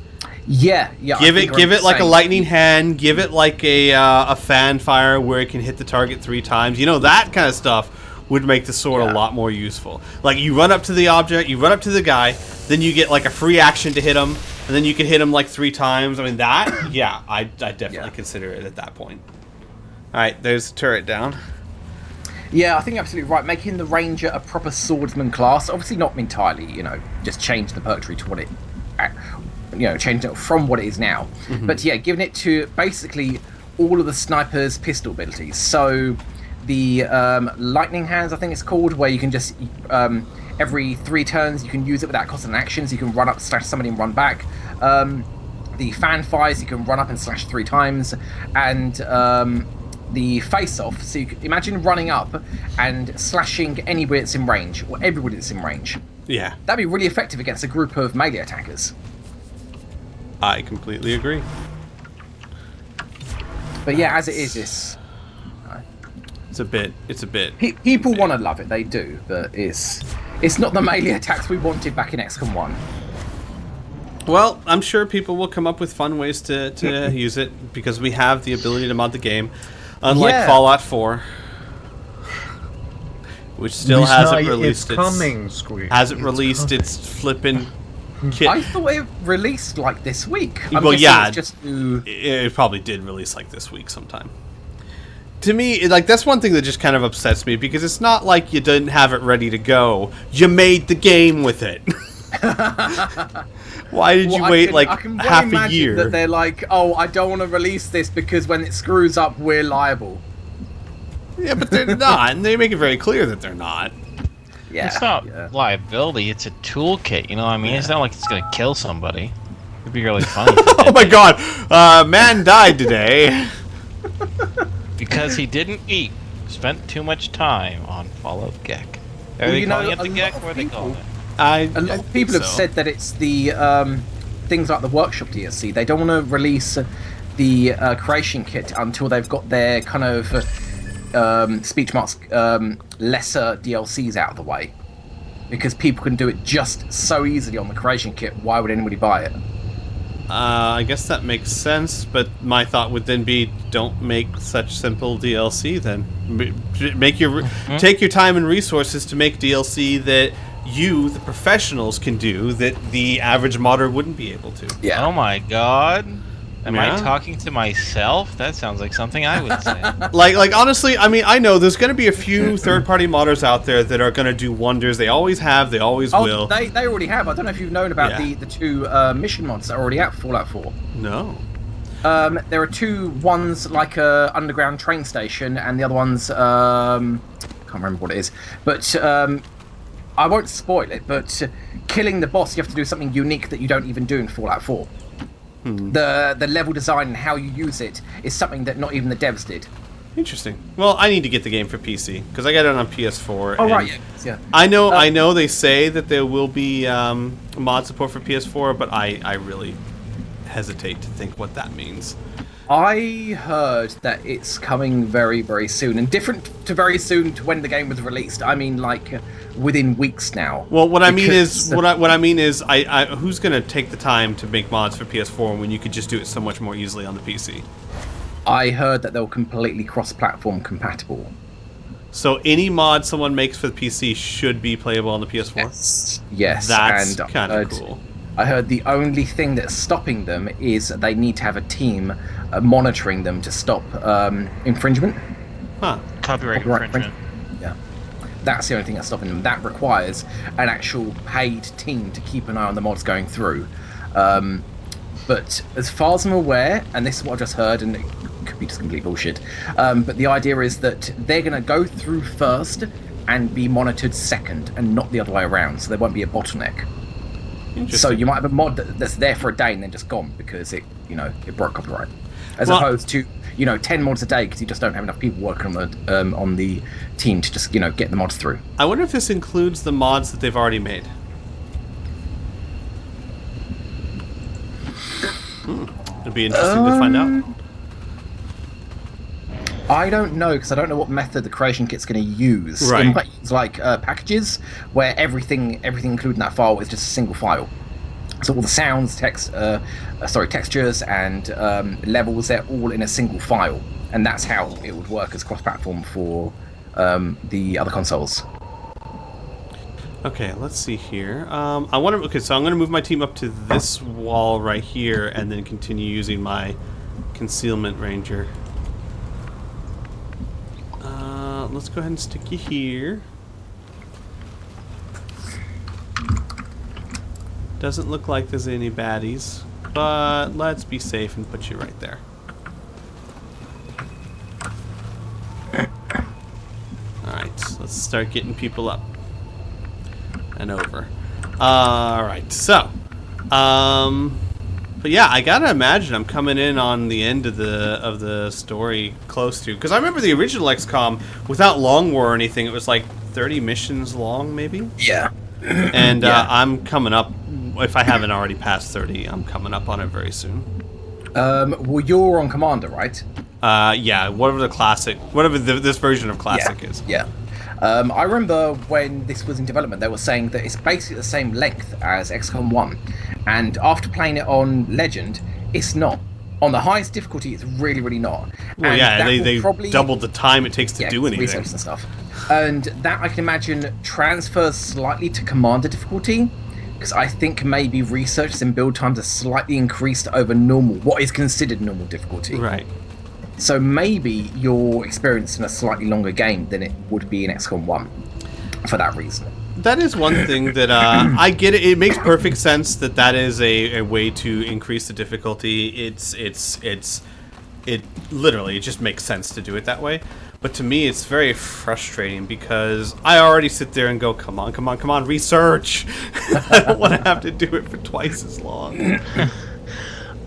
Yeah. Give it like a lightning hand. Give it like a fan fire where it can hit the target 3 times. That kind of stuff would make the sword a lot more useful. Like, you run up to the object, you run up to the guy, then you get like a free action to hit him, and then you can hit him like 3 times. I mean, that, yeah, I definitely consider it at that point. Alright, there's the turret down. Yeah, I think you're absolutely right. Making the Ranger a proper swordsman class, obviously not entirely, just change the perketry to what it, change it from what it is now. But yeah, giving it to basically all of the sniper's pistol abilities. So the lightning hands, I think it's called, where you can just every 3 turns you can use it without costing an action, so you can run up, slash somebody, and run back. The fan fires, you can run up and slash 3 times, and the face-off, so you can imagine running up and slashing anybody that's in range, or everybody that's in range. Yeah. That'd be really effective against a group of melee attackers. I completely agree. But yeah, as it is, it's a bit. People want to love it, they do, but it's not the melee attacks we wanted back in XCOM 1. Well, I'm sure people will come up with fun ways to use it, because we have the ability to mod the game, unlike Fallout 4, which still hasn't released its flippin' kit. I thought it released like this week. It probably did release like this week sometime. To me, like, that's one thing that just kind of upsets me, because it's not like you didn't have it ready to go. You made the game with it. Why did you wait half a year? That they're like, oh, I don't want to release this because when it screws up, we're liable. Yeah, but they're not, and they make it very clear that they're not. Yeah, it's not liability; it's a toolkit. You know what I mean? It's not like it's gonna kill somebody. It'd be really funny. Oh my God, man died today because he didn't eat. Spent too much time on Fallout Gek. Are they calling it the Gek? What are they calling it? A lot of people have said that it's the things like the workshop DLC. They don't want to release the creation kit until they've got their kind of speech marks lesser DLCs out of the way, because people can do it just so easily on the creation kit. Why would anybody buy it? I guess that makes sense, but my thought would then be, don't make such simple DLC then. Take your time and resources to make DLC that you, the professionals, can do that the average modder wouldn't be able to. Yeah. Oh my God. Am I talking to myself? That sounds like something I would say. like honestly, I mean, I know there's going to be a few third-party modders out there that are going to do wonders. They always have. They always will. They already have. I don't know if you've known about the 2 mission mods that are already out for Fallout 4. No. There are 2. One's like a underground train station, and the other one's can't remember what it is. But I won't spoil it. But killing the boss, you have to do something unique that you don't even do in Fallout 4. The level design and how you use it is something that not even the devs did. Interesting. Well, I need to get the game for PC because I got it on PS4. Oh right, yeah. I know they say that there will be mod support for PS4, but I really hesitate to think what that means. I heard that it's coming very, very soon, and different to very soon to when the game was released. I mean, like within weeks now. Well, what I mean is, who's going to take the time to make mods for PS4 when you could just do it so much more easily on the PC? I heard that they're completely cross-platform compatible. So any mod someone makes for the PC should be playable on the PS4? Yes. That's kind of cool. I heard the only thing that's stopping them is they need to have a team monitoring them to stop infringement. Copyright infringement. Yeah. That's the only thing that's stopping them. That requires an actual paid team to keep an eye on the mods going through. But as far as I'm aware, and this is what I just heard, and it could be just complete bullshit, but the idea is that they're going to go through first and be monitored second, and not the other way around, so there won't be a bottleneck. So you might have a mod that's there for a day and then just gone because it broke copyright, as opposed to 10 mods a day because you just don't have enough people working on the team to just get the mods through. I wonder if this includes the mods that they've already made. It'd be interesting to find out. I don't know, because I don't know what method the creation kit's going to use. Right. It might use like packages where everything including that file is just a single file. So all the sounds, textures, and levels, they're all in a single file, and that's how it would work as cross-platform for the other consoles. Okay, let's see here. So I'm going to move my team up to this wall right here, and then continue using my concealment ranger. Let's go ahead and stick you here. Doesn't look like there's any baddies, but let's be safe and put you right there. Let's start getting people up and over. Alright, so. But yeah, I gotta imagine I'm coming in on the end of the story close to. Because I remember the original XCOM, without Long War or anything, it was like 30 missions long, maybe? Yeah. And I'm coming up, if I haven't already passed 30, I'm coming up on it very soon. Well, you're on Commander, right? Yeah, whatever this version of Classic is. Yeah. I remember when this was in development, they were saying that it's basically the same length as XCOM 1. And after playing it on Legend, it's not. On the highest difficulty, it's really, really not. Well, and yeah, they doubled the time it takes to do anything. Research and stuff. And that, I can imagine, transfers slightly to Commander difficulty, because I think maybe research and build times are slightly increased over normal, what is considered normal difficulty. Right. So maybe you're experiencing a slightly longer game than it would be in XCOM 1 for that reason. That is one thing that I get it. It makes perfect sense that is a way to increase the difficulty. It literally, it just makes sense to do it that way. But to me, it's very frustrating because I already sit there and go, come on, research. I don't want to have to do it for twice as long.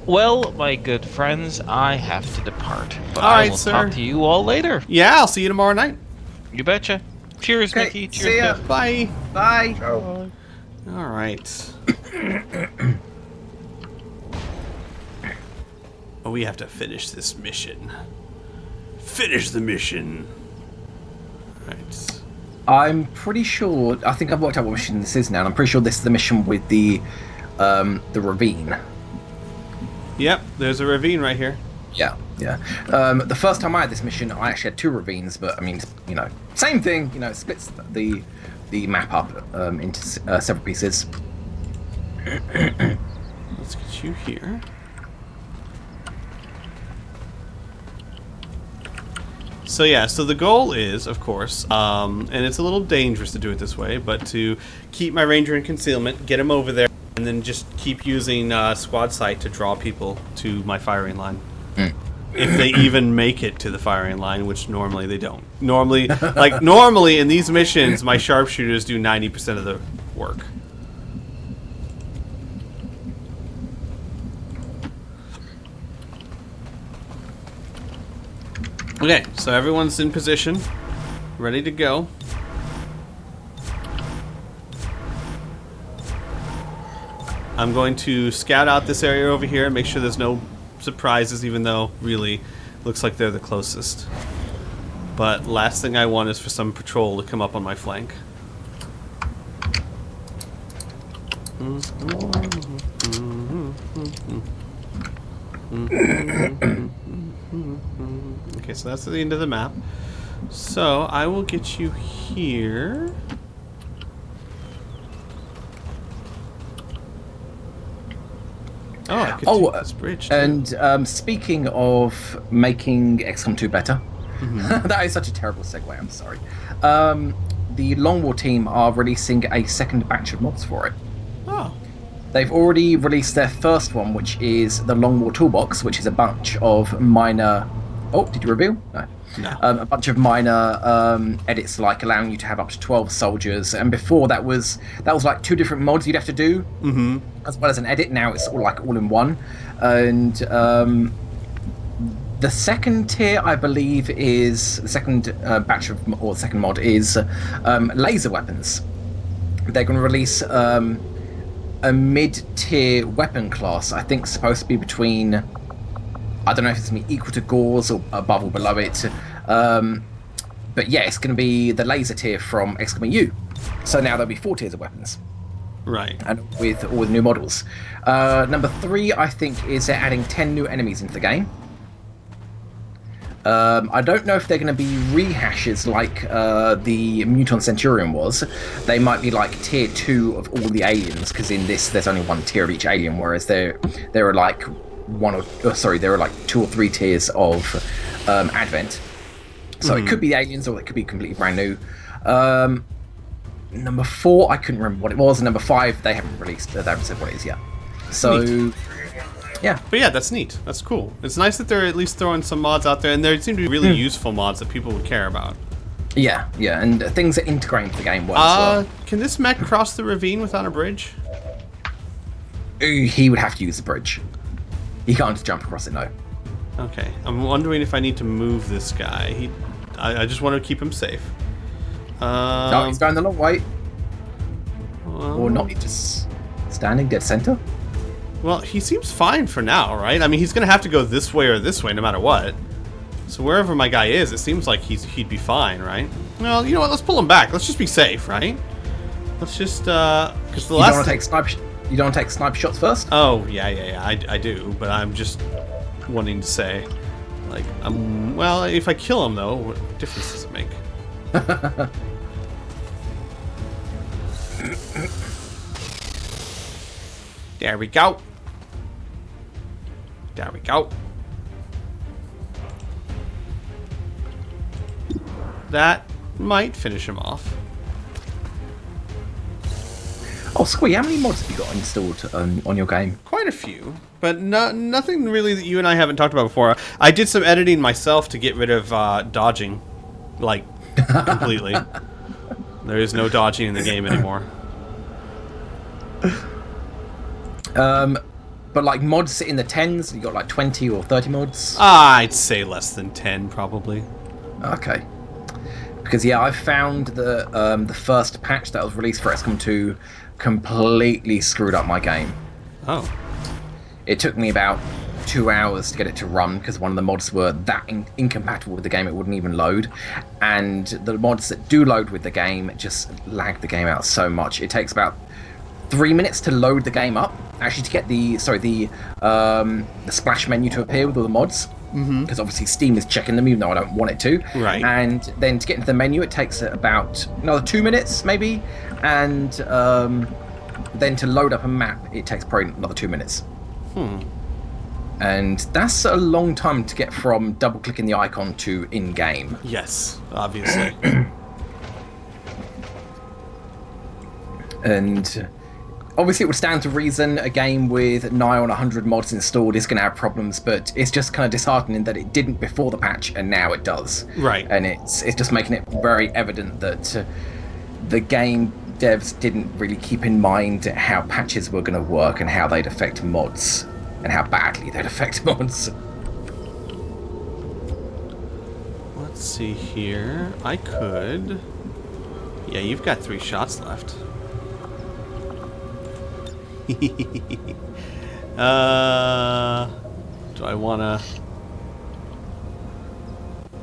Well, my good friends, I have to depart. But All I right, will sir. talk to you all later. Yeah, I'll see you tomorrow night. You betcha. Cheers, Okay, Mickey. Cheers, see ya. Biff. Bye. Bye. Oh. All right. Oh, we have to finish this mission. Finish the mission. Right. I'm pretty sure, I think I've worked out what mission this is now, and I'm pretty sure this is the mission with the ravine. Yep, there's a ravine right here. Yeah. The first time I had this mission, I actually had 2 ravines, but I mean, you know, same thing. You know, it splits the map up into several pieces. Let's get you here. So yeah, so the goal is, of course, and it's a little dangerous to do it this way, but to keep my ranger in concealment, get him over there, and then just keep using squad sight to draw people to my firing line. If they even make it to the firing line, which normally they don't. Normally in these missions, my sharpshooters do 90% of the work. Okay, so everyone's in position, ready to go. I'm going to scout out this area over here and make sure there's no surprises, even though really looks like they're the closest. But last thing I want is for some patrol to come up on my flank. Okay, so that's the end of the map. So I will get you here. Oh, I could take this bridge too. And speaking of making XCOM 2 better, that is such a terrible segue, I'm sorry. The Long War team are releasing a second batch of mods for it. Oh. They've already released their first one, which is the Long War Toolbox, which is a bunch of minor... Oh, did you reveal? No. No. A bunch of minor edits, like allowing you to have up to 12 soldiers. And before that was like 2 different mods you'd have to do, as well as an edit. Now it's all in one. And the second tier, I believe, is the second batch of, or the second mod is laser weapons. They're going to release a mid-tier weapon class. I think supposed to be between, I don't know if it's going to be equal to Gauze or above or below it. But yeah, it's going to be the laser tier from Xcom EU. So now there'll be 4 tiers of weapons. Right. And with all the new models. Number 3, I think, is they're adding 10 new enemies into the game. I don't know if they're going to be rehashes like the Muton Centurion was. They might be like tier 2 of all the aliens, because in this there's only 1 tier of each alien, whereas there are like 2 or 3 tiers of Advent. So it could be the aliens, or it could be completely brand new. Number 4, I couldn't remember what it was. And number 5, they haven't released. They haven't said what it is yet. So, neat. Yeah. But yeah, that's neat. That's cool. It's nice that they're at least throwing some mods out there, and there seem to be really useful mods that people would care about. Yeah, yeah, and things that integrate into the game well as well. Can this mech cross the ravine without a bridge? He would have to use the bridge. He can't just jump across it, no. Okay, I'm wondering if I need to move this guy. I just want to keep him safe. No, he's going the long way. Well, Or not, he's just standing dead center. Well, he seems fine for now, right? I mean, he's going to have to go this way or this way no matter what. So wherever my guy is, it seems like he'd be fine, right? Well, you know what? Let's pull him back. Let's just be safe, right? Let's just, because the last... You don't want to take sniper shots first? Oh, yeah. I do, but I'm just wanting to say, like, well, if I kill him, though, what difference does it make? There we go. There we go. That might finish him off. Oh, Squee, how many mods have you got installed on your game? Quite a few, but nothing really that you and I haven't talked about before. I did some editing myself to get rid of dodging, like, completely. There is no dodging in the game anymore. But like mods in the 10s, you got like 20 or 30 mods? I'd say less than 10, probably. Okay. Because yeah, I found the first patch that was released for XCOM 2 completely screwed up my game. Oh. It took me about 2 hours to get it to run because one of the mods were that incompatible with the game it wouldn't even load, and the mods that do load with the game just lag the game out so much. It takes about 3 minutes to load the game up, actually, to get the splash menu to appear with all the mods, because obviously Steam is checking them even though I don't want it to. Right. And then to get into the menu it takes about another 2 minutes maybe, and then to load up a map it takes probably another 2 minutes. And that's a long time to get from double clicking the icon to in-game. Yes, obviously. And obviously it would stand to reason a game with nigh on 100 mods installed is going to have problems, but it's just kind of disheartening that it didn't before the patch and now it does. Right. And it's just making it very evident that the game devs didn't really keep in mind how patches were going to work and how they'd affect mods and how badly they'd affect mods. Let's see here. I could... Yeah, you've got 3 shots left. Do I wanna...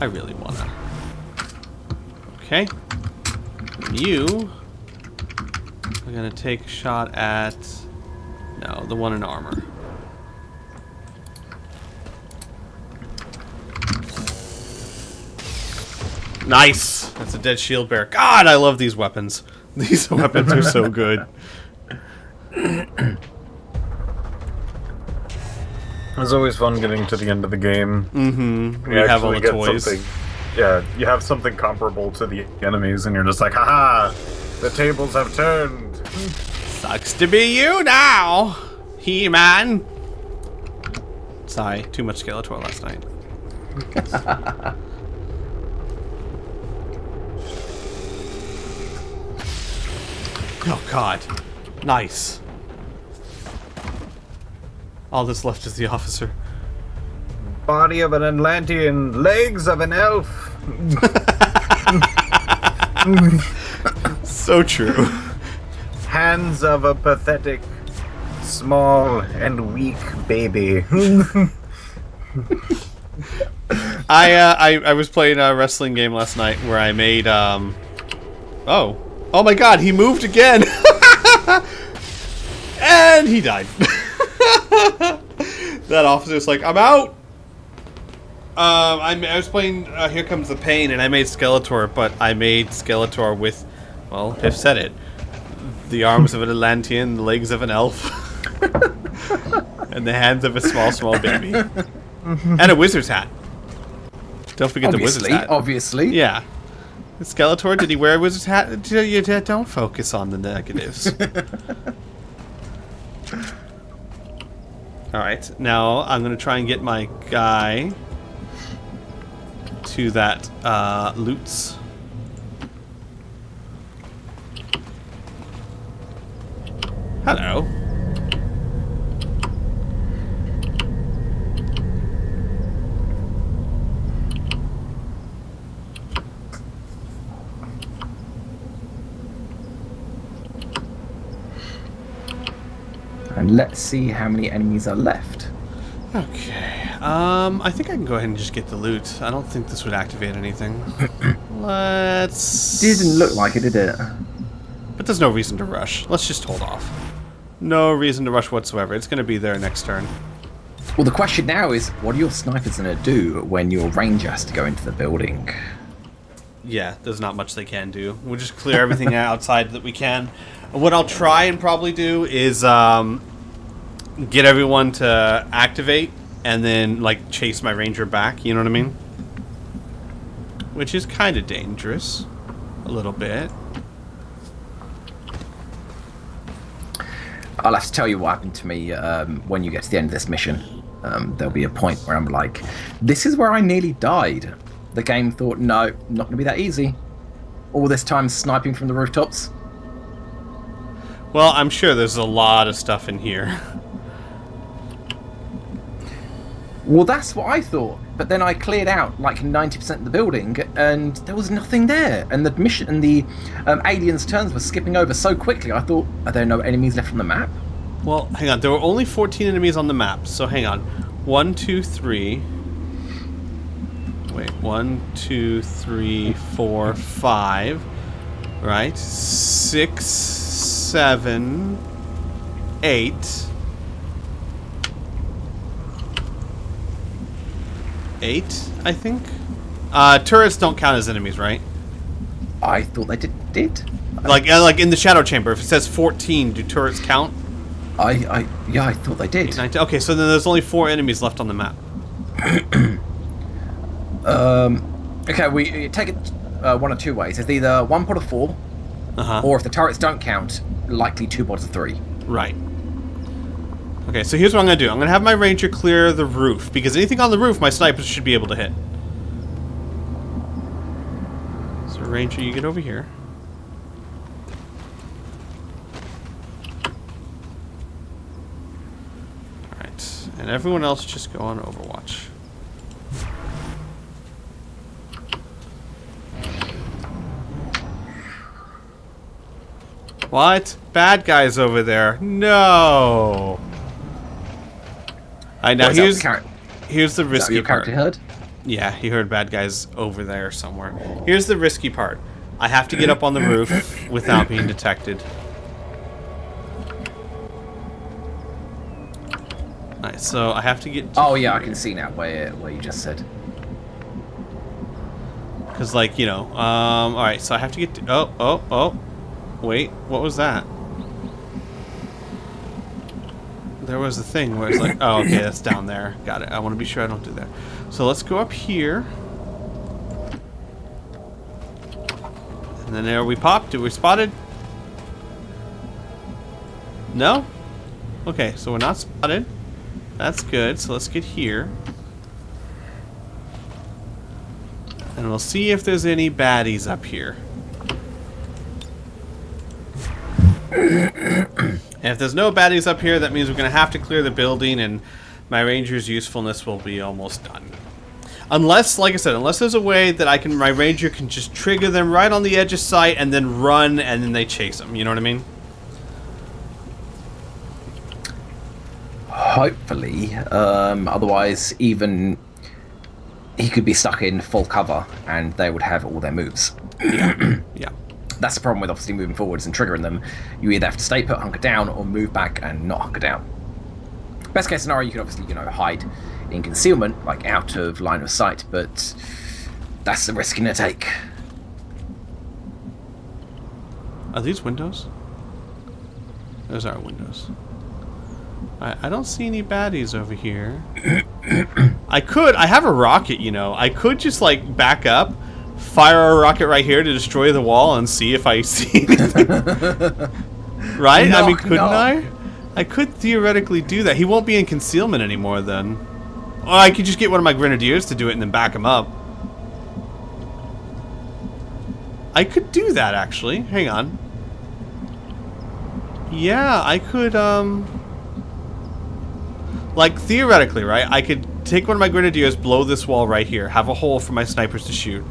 I really wanna. Okay. You are gonna take a shot at... No, the one in armor. Nice! That's a dead shield bearer. God, I love these weapons. These weapons are so good. It's always fun getting to the end of the game. We have all the toys. Yeah, you have something comparable to the enemies, and you're just like, haha, the tables have turned. Sucks to be you now, He-Man. Sorry, too much Skeletor last night. Oh god. Nice. All that's left is the officer. Body of an Atlantean, legs of an elf. So true. Hands of a pathetic, small and weak baby. I was playing a wrestling game last night where I made Oh my god, he moved again! And he died. That officer's like, I'm out! I was playing Here Comes the Pain, and I made Skeletor, but I made Skeletor with, well, Piff said it, the arms of an Atlantean, the legs of an elf, and the hands of a small baby. And a wizard's hat. Don't forget the wizard's hat. Obviously. Yeah. Skeletor, did he wear a wizard's hat? Don't focus on the negatives. Alright, now I'm going to try and get my guy to that loots Hello. And let's see how many enemies are left. Okay. I think I can go ahead and just get the loot. I don't think this would activate anything. Let's... Didn't look like it, did it? But there's no reason to rush. Let's just hold off. No reason to rush whatsoever. It's going to be there next turn. Well, the question now is, what are your snipers going to do when your ranger has to go into the building? Yeah, there's not much they can do. We'll just clear everything outside that we can. What I'll try and probably do is get everyone to activate and then like chase my ranger back, you know what I mean? Which is kind of dangerous. A little bit. I'll have to tell you what happened to me when you get to the end of this mission. There'll be a point where I'm like, this is where I nearly died. The game thought, no, not going to be that easy. All this time sniping from the rooftops. Well, I'm sure there's a lot of stuff in here. Well, that's what I thought. But then I cleared out like 90% of the building, and there was nothing there. And the mission and the aliens' turns were skipping over so quickly. I thought, are there no enemies left on the map? Well, hang on. There were only 14 enemies on the map. So hang on. 1, 2, 3. Wait. 1, 2, 3, 4, 5. Right. 6, 7, 8. I think. Turrets don't count as enemies, right? I thought they did. Like in the shadow chamber, if it says 14, do turrets count? Yeah, I thought they did. 8, 9, 10. Okay, so then there's only 4 enemies left on the map. Okay, we take it one of two ways. It's either 1 pot of 4, or if the turrets don't count, likely 2 pots of 3. Right. Okay, so here's what I'm going to do. I'm going to have my ranger clear the roof, because anything on the roof, my snipers should be able to hit. So ranger, you get over here. Alright, and everyone else just go on Overwatch. What? Bad guys over there. No. Alright, now here's the risky your part. character heard? Yeah, he heard bad guys over there somewhere. Here's the risky part. I have to get up on the roof without being detected. Alright, so I have to get... Oh yeah, I can see now where you just said. Because, like, you know... Alright, so I have to get... Oh. Wait, what was that? There was a thing where it's like... Oh, okay, that's down there. Got it. I want to be sure I don't do that. So let's go up here. And then there we popped. Did we spotted? No? Okay, so we're not spotted. That's good. So let's get here. And we'll see if there's any baddies up here. And if there's no baddies up here, that means we're going to have to clear the building, and my ranger's usefulness will be almost done. Unless, like I said, unless there's a way that my ranger can just trigger them right on the edge of sight and then run, and then they chase them. You know what I mean? Hopefully. Otherwise, even he could be stuck in full cover, and they would have all their moves. Yeah. That's the problem with obviously moving forwards and triggering them. You either have to stay put, hunker down, or move back and not hunker down. Best case scenario, you can obviously, hide in concealment, like out of line of sight, but that's the risk you're gonna take. Are these windows? Those are windows. I don't see any baddies over here. I have a rocket, I could just, like, back up, fire a rocket right here to destroy the wall and see if I see anything. Right? No, I mean, couldn't no. I? I could theoretically do that. He won't be in concealment anymore then. Or I could just get one of my grenadiers to do it and then back him up. I could do that, actually. Hang on. Yeah, I could, like, theoretically, right? I could take one of my grenadiers, blow this wall right here, have a hole for my snipers to shoot,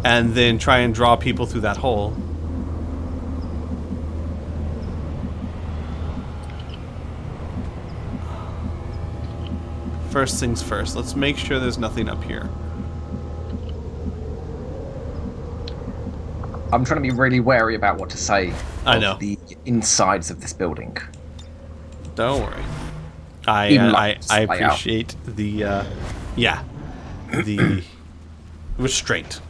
and then try and draw people through that hole. First things first, let's make sure there's nothing up here. I'm trying to be really wary about what to say. I know. The insides of this building. Don't worry. Even I layout. appreciate the, yeah, the restraint.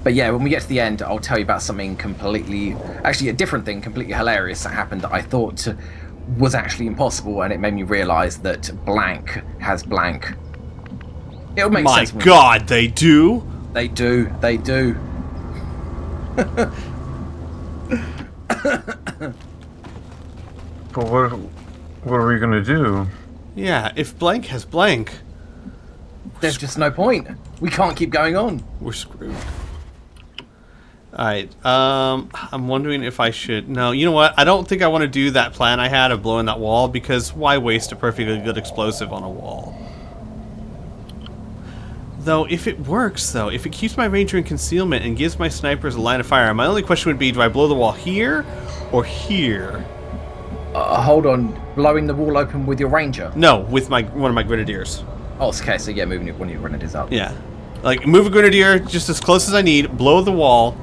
But yeah, when we get to the end, I'll tell you about something completely, actually a different thing, completely hilarious that happened that I thought was actually impossible, and it made me realise that blank has blank. It'll make sense. My God, they do. They do. They do. But what are we gonna do? Yeah, if blank has blank, there's just no point. We can't keep going on. We're screwed. Alright, I'm wondering if I should... No, you know what? I don't think I want to do that plan I had of blowing that wall, because why waste a perfectly good explosive on a wall? Though, if it works, though, if it keeps my ranger in concealment and gives my snipers a line of fire, my only question would be, do I blow the wall here or here? Hold on. Blowing the wall open with your ranger? No, with one of my grenadiers. Oh, okay, so yeah, moving one of your grenadiers up. Yeah. Like, move a grenadier just as close as I need, blow the wall,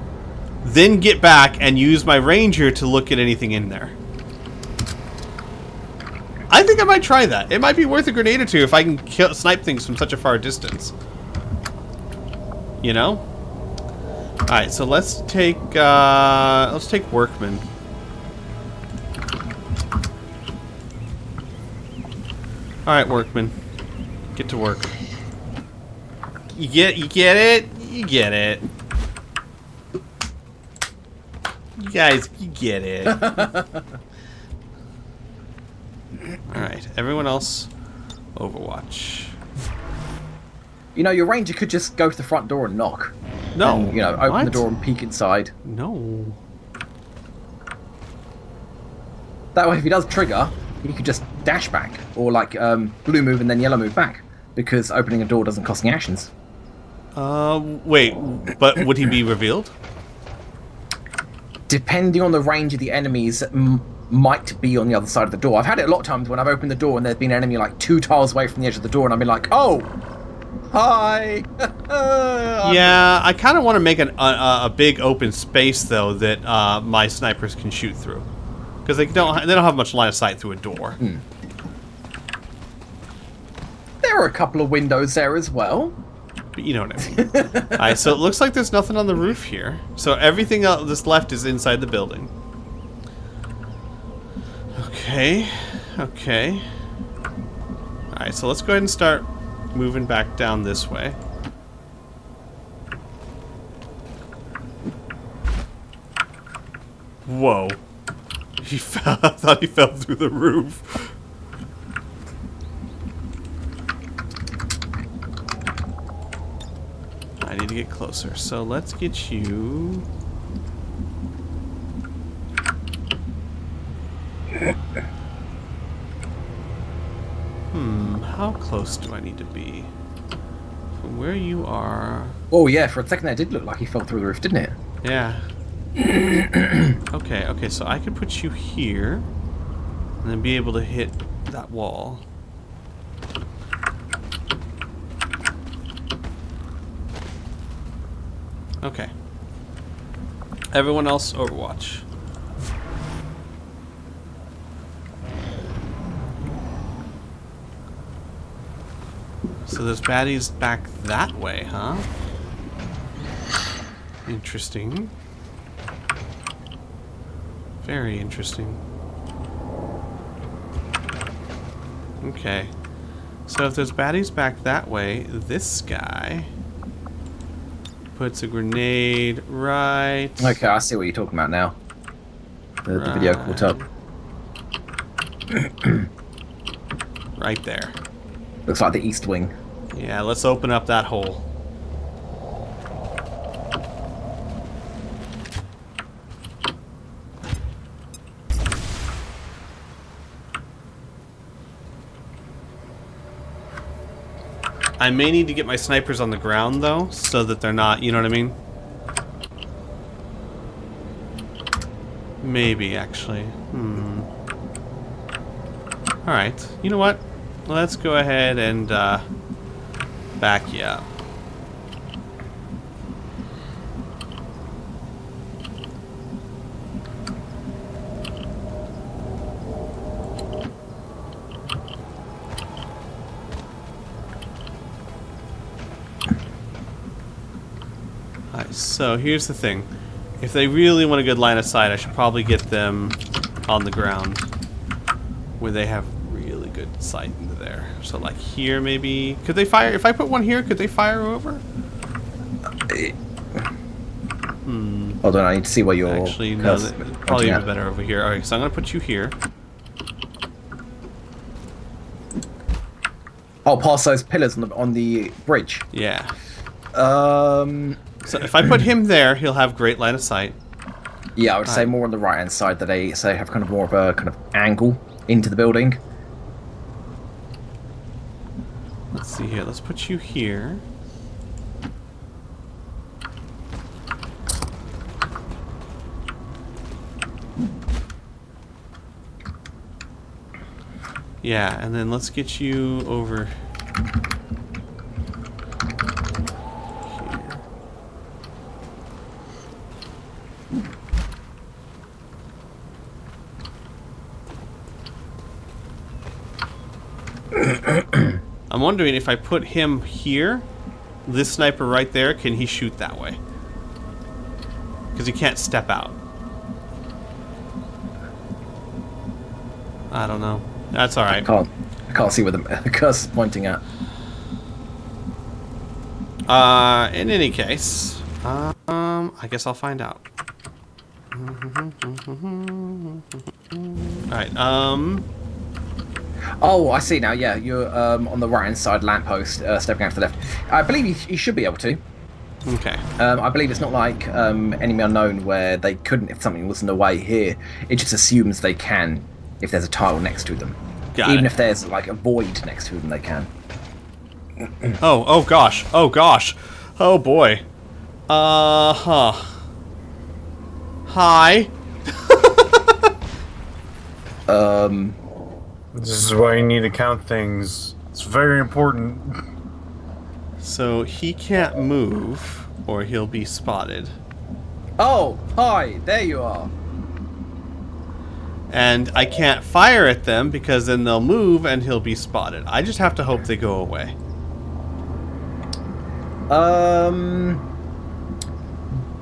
then get back and use my ranger to look at anything in there. I think I might try that. It might be worth a grenade or two if I can snipe things from such a far distance. You know? Alright, so let's take Workman. Alright, Workman. Get to work. You get it? You get it. You guys, you get it. Alright, everyone else, Overwatch. You know, your ranger could just go to the front door and knock. No. And, you know, open the door and peek inside. No. That way, if he does trigger, he could just dash back. Or, like, blue move and then yellow move back. Because opening a door doesn't cost any actions. Wait, but would he be revealed? Depending on the range of the enemies, might be on the other side of the door. I've had it a lot of times when I've opened the door and there's been an enemy like 2 tiles away from the edge of the door, and I've been like, "Oh, hi." Yeah, I kind of want to make a big open space though that my snipers can shoot through, because they don't have much line of sight through a door. There are a couple of windows there as well. But you know what I mean. Alright, so it looks like there's nothing on the roof here. So everything else that's left is inside the building. Okay. Okay. Alright, so let's go ahead and start moving back down this way. Whoa. He fell. I thought he fell through the roof. I need to get closer, so let's get you. How close do I need to be? From where you are. Oh yeah, for a second that did look like he fell through the roof, didn't it? Yeah. Okay, so I could put you here, and then be able to hit that wall. Okay. Everyone else, Overwatch. So there's baddies back that way, huh? Interesting. Very interesting. Okay. So if there's baddies back that way, this guy puts a grenade right... Okay, I see what you're talking about now. The video caught up. Right there. Looks like the east wing. Yeah, let's open up that hole. I may need to get my snipers on the ground, though, so that they're not... You know what I mean? Maybe, actually. Alright. You know what? Let's go ahead and back you up. Alright, so here's the thing. If they really want a good line of sight, I should probably get them on the ground where they have really good sight into there. So like here maybe. Could they fire? If I put one here, could they fire over? Hold on, I need to see where you're... Actually, no, probably even better over here. Alright, so I'm going to put you here. Oh, past those pillars on the bridge. Yeah. So if I put him there, he'll have great line of sight. Yeah, I would say more on the right-hand side, that they have kind of more of a kind of angle into the building. Let's see here. Let's put you here. Yeah, and then let's get you over here. I'm wondering if I put him here, this sniper right there, can he shoot that way? Because he can't step out. I don't know. That's alright. I can't see where the cursor is pointing at. In any case, I guess I'll find out. Alright, Oh, I see now, yeah. You're on the right-hand side lamppost, stepping out to the left. I believe you should be able to. Okay. I believe it's not like Enemy Unknown where they couldn't if something was in the way here. It just assumes they can if there's a tile next to them. Even if there's like a void next to them, they can. Oh gosh. Oh gosh. Oh boy. Hi. This is why you need to count things. It's very important. So he can't move, or he'll be spotted. Oh, hi, there you are. And I can't fire at them because then they'll move and he'll be spotted. I just have to hope they go away.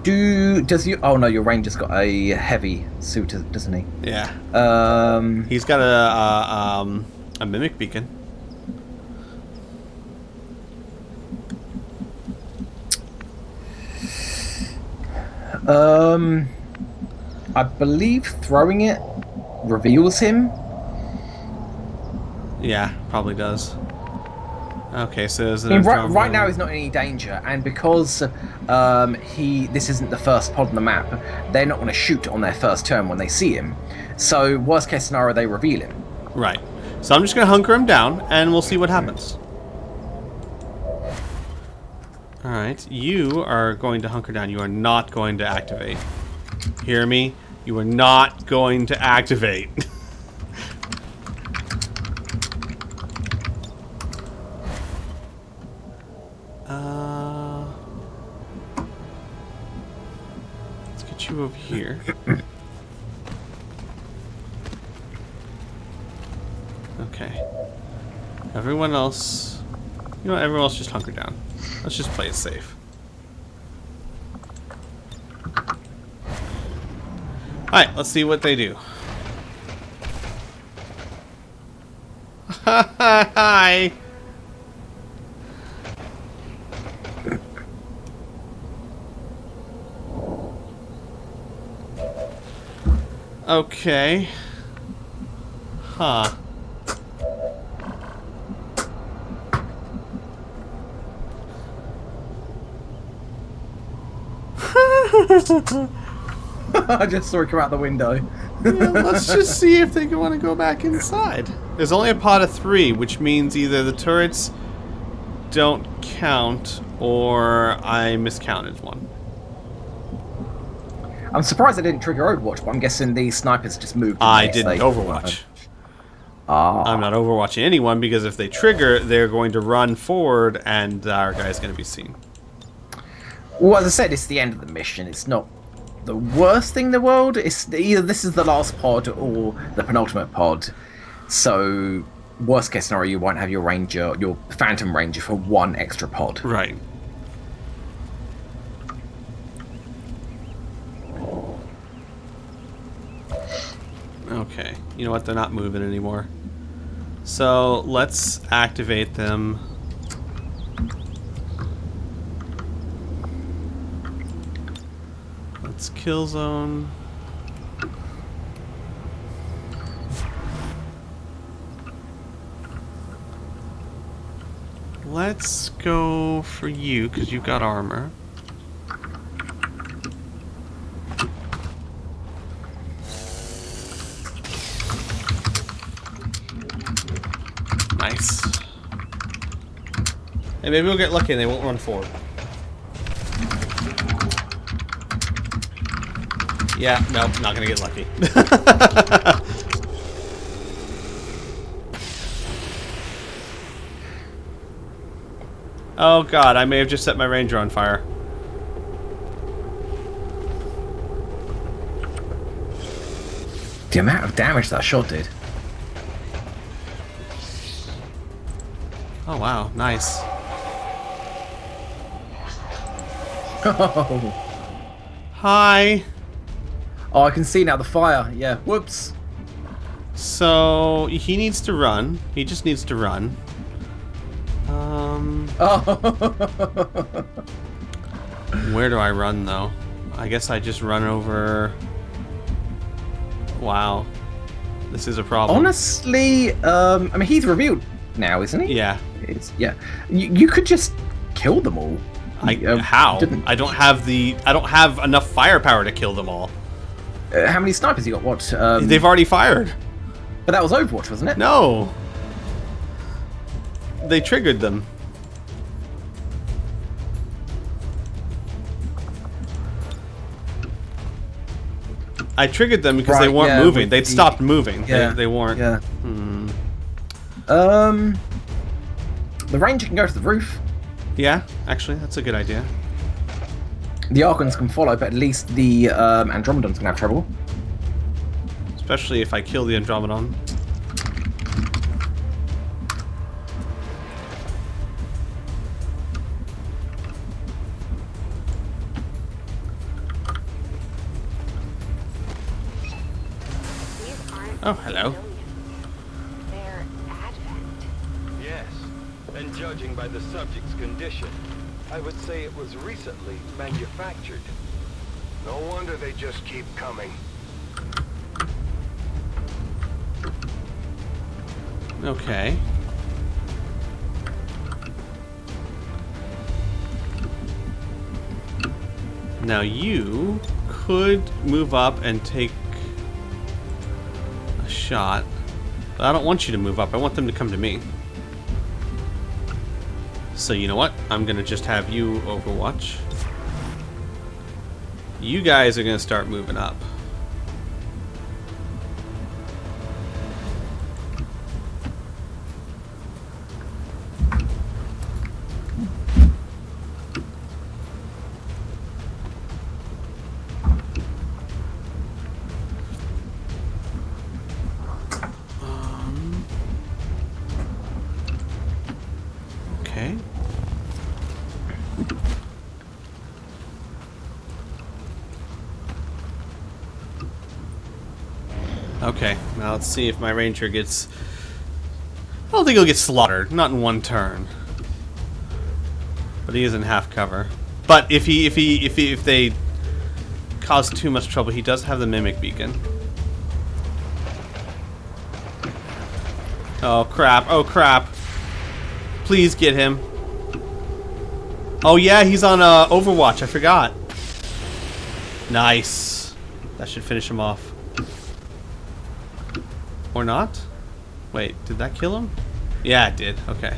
Does you? Oh no, your ranger's got a heavy suit, doesn't he? Yeah. He's got a mimic beacon. I believe throwing it reveals him. Yeah, probably does. Okay, so there's right now he's not in any danger, and because this isn't the first pod on the map, they're not going to shoot on their first turn when they see him. So worst case scenario, they reveal him. Right. So I'm just going to hunker him down, and we'll see what happens. All right, you are going to hunker down. You are not going to activate. Hear me? You are not going to activate. Let's get you over here. Okay. Everyone else... You know what? Everyone else just hunker down. Let's just play it safe. Alright, let's see what they do. Hi! Okay. Huh. I just saw it come out the window. Yeah, let's just see if they want to go back inside. There's only a pod of 3, which means either the turrets don't count, or I miscounted one. I'm surprised I didn't trigger Overwatch, but I'm guessing the snipers just moved. I didn't Overwatch. I'm not overwatching anyone because if they trigger, they're going to run forward and our guy's going to be seen. Well, as I said, it's the end of the mission. It's not the worst thing in the world. It's either this is the last pod or the penultimate pod. So, worst case scenario, you won't have your ranger, your phantom ranger, for one extra pod. Right. Okay. You know what? They're not moving anymore. So let's activate them. Let's kill zone. Let's go for you because you've got armor. Nice. Hey, maybe we'll get lucky and they won't run forward. Yeah, nope, not gonna get lucky. Oh god, I may have just set my ranger on fire. The amount of damage that shot did. Oh wow, nice. Hi. Oh, I can see now the fire. Yeah, whoops. So, he needs to run. He just needs to run. Oh. Where do I run, though? I guess I just run over... Wow. This is a problem. Honestly, I mean, he's revealed now, isn't he? Yeah. Yeah. You could just kill them all. How? I don't have enough firepower to kill them all. How many snipers you got? What? They've already fired. But that was Overwatch, wasn't it? No. They triggered them. I triggered them because they weren't moving. They'd stopped moving. Yeah, they weren't. Yeah. The ranger can go to the roof. Yeah, actually, that's a good idea. The Archons can follow, but at least the Andromedons can have trouble. Especially if I kill the Andromedon. Oh, hello. They're Advent. Yes, and judging by the subject's condition, I would say it was recently manufactured. No wonder they just keep coming. Okay. Now you could move up and take a shot, but I don't want you to move up. I want them to come to me. So you know what? I'm gonna just have you overwatch. You guys are gonna start moving up. Okay. Okay, now let's see if my ranger gets... I don't think he'll get slaughtered, not in one turn. But he is in half cover. But if they cause too much trouble, he does have the mimic beacon. Oh crap, oh crap. Please get him. Oh yeah, he's on Overwatch, I forgot. Nice. That should finish him off. Or not? Wait, did that kill him? Yeah, it did. Okay.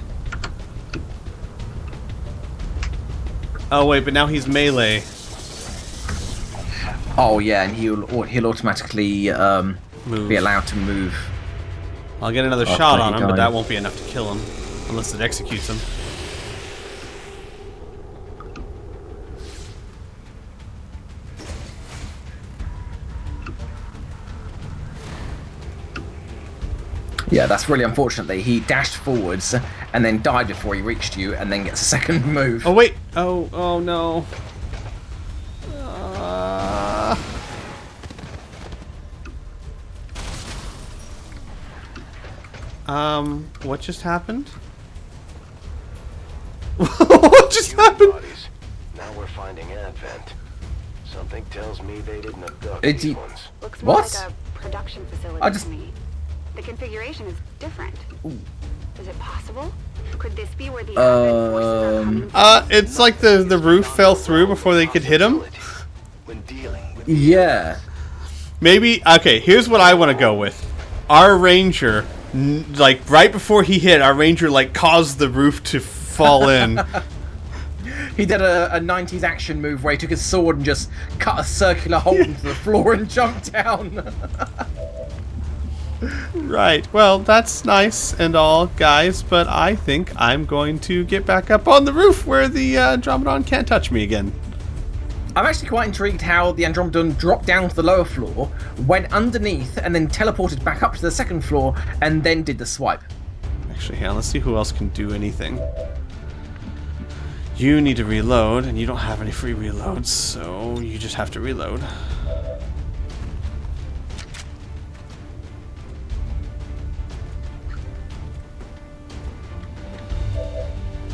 Oh wait, but now he's melee. Oh yeah, and he'll automatically be allowed to move. I'll get another shot on him, but that won't be enough to kill him. Unless it executes him. Yeah, that's really unfortunate that he dashed forwards and then died before he reached you and then gets a second move. Oh wait! Oh no. What just happened? What just happened? Bodies. Now we're finding Avent. Something tells me they didn't abduct It's these ones. Looks more What? like a production facility I just- to me. The configuration is different. Is it possible? Could this be where the Avent forces are coming from? It's like the roof fell through before they could hit him. When dealing with Yeah. Maybe, okay, here's what I want to go with. Our ranger, like, right before he hit, our ranger, like, caused the roof to fall in. He did a 90s action move where he took his sword and just cut a circular hole into the floor and jumped down. Right, well, that's nice and all, guys, but I think I'm going to get back up on the roof where the Andromedon can't touch me again. I'm actually quite intrigued how the Andromedon dropped down to the lower floor, went underneath, and then teleported back up to the second floor, and then did the swipe. Actually, yeah, let's see who else can do anything. You need to reload, and you don't have any free reloads, so you just have to reload.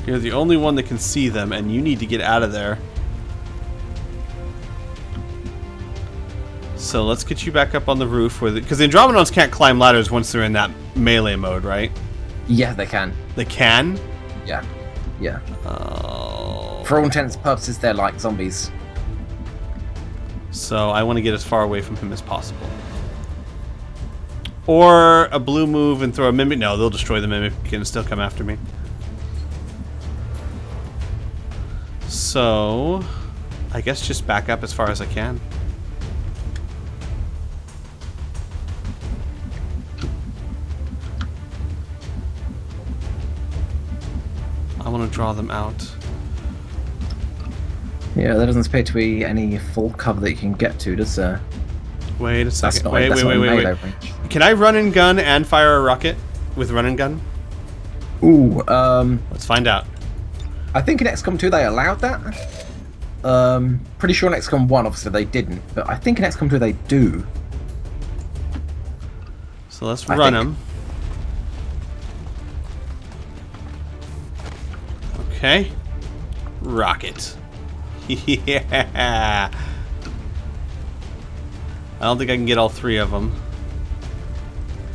You're the only one that can see them, and you need to get out of there. So let's get you back up on the roof, because the Andromedons can't climb ladders once they're in that melee mode, right? Yeah, they can. They can? Yeah. Yeah. Oh. For all intents and purposes, they're like zombies. So I want to get as far away from him as possible. Or a blue move and throw a mimic. No, they'll destroy the mimic and still come after me. So I guess just back up as far as I can. I want to draw them out. Yeah, there doesn't appear to be any full cover that you can get to, does there? Wait a That's second. not, Wait. that's not melee range. Can I run and gun and fire a rocket with run and gun? Ooh, Let's find out. I think in XCOM 2 they allowed that. Pretty sure in XCOM 1 obviously they didn't, but I think in XCOM 2 they do. So let's run him. Okay. Rocket. Yeah. I don't think I can get all three of them.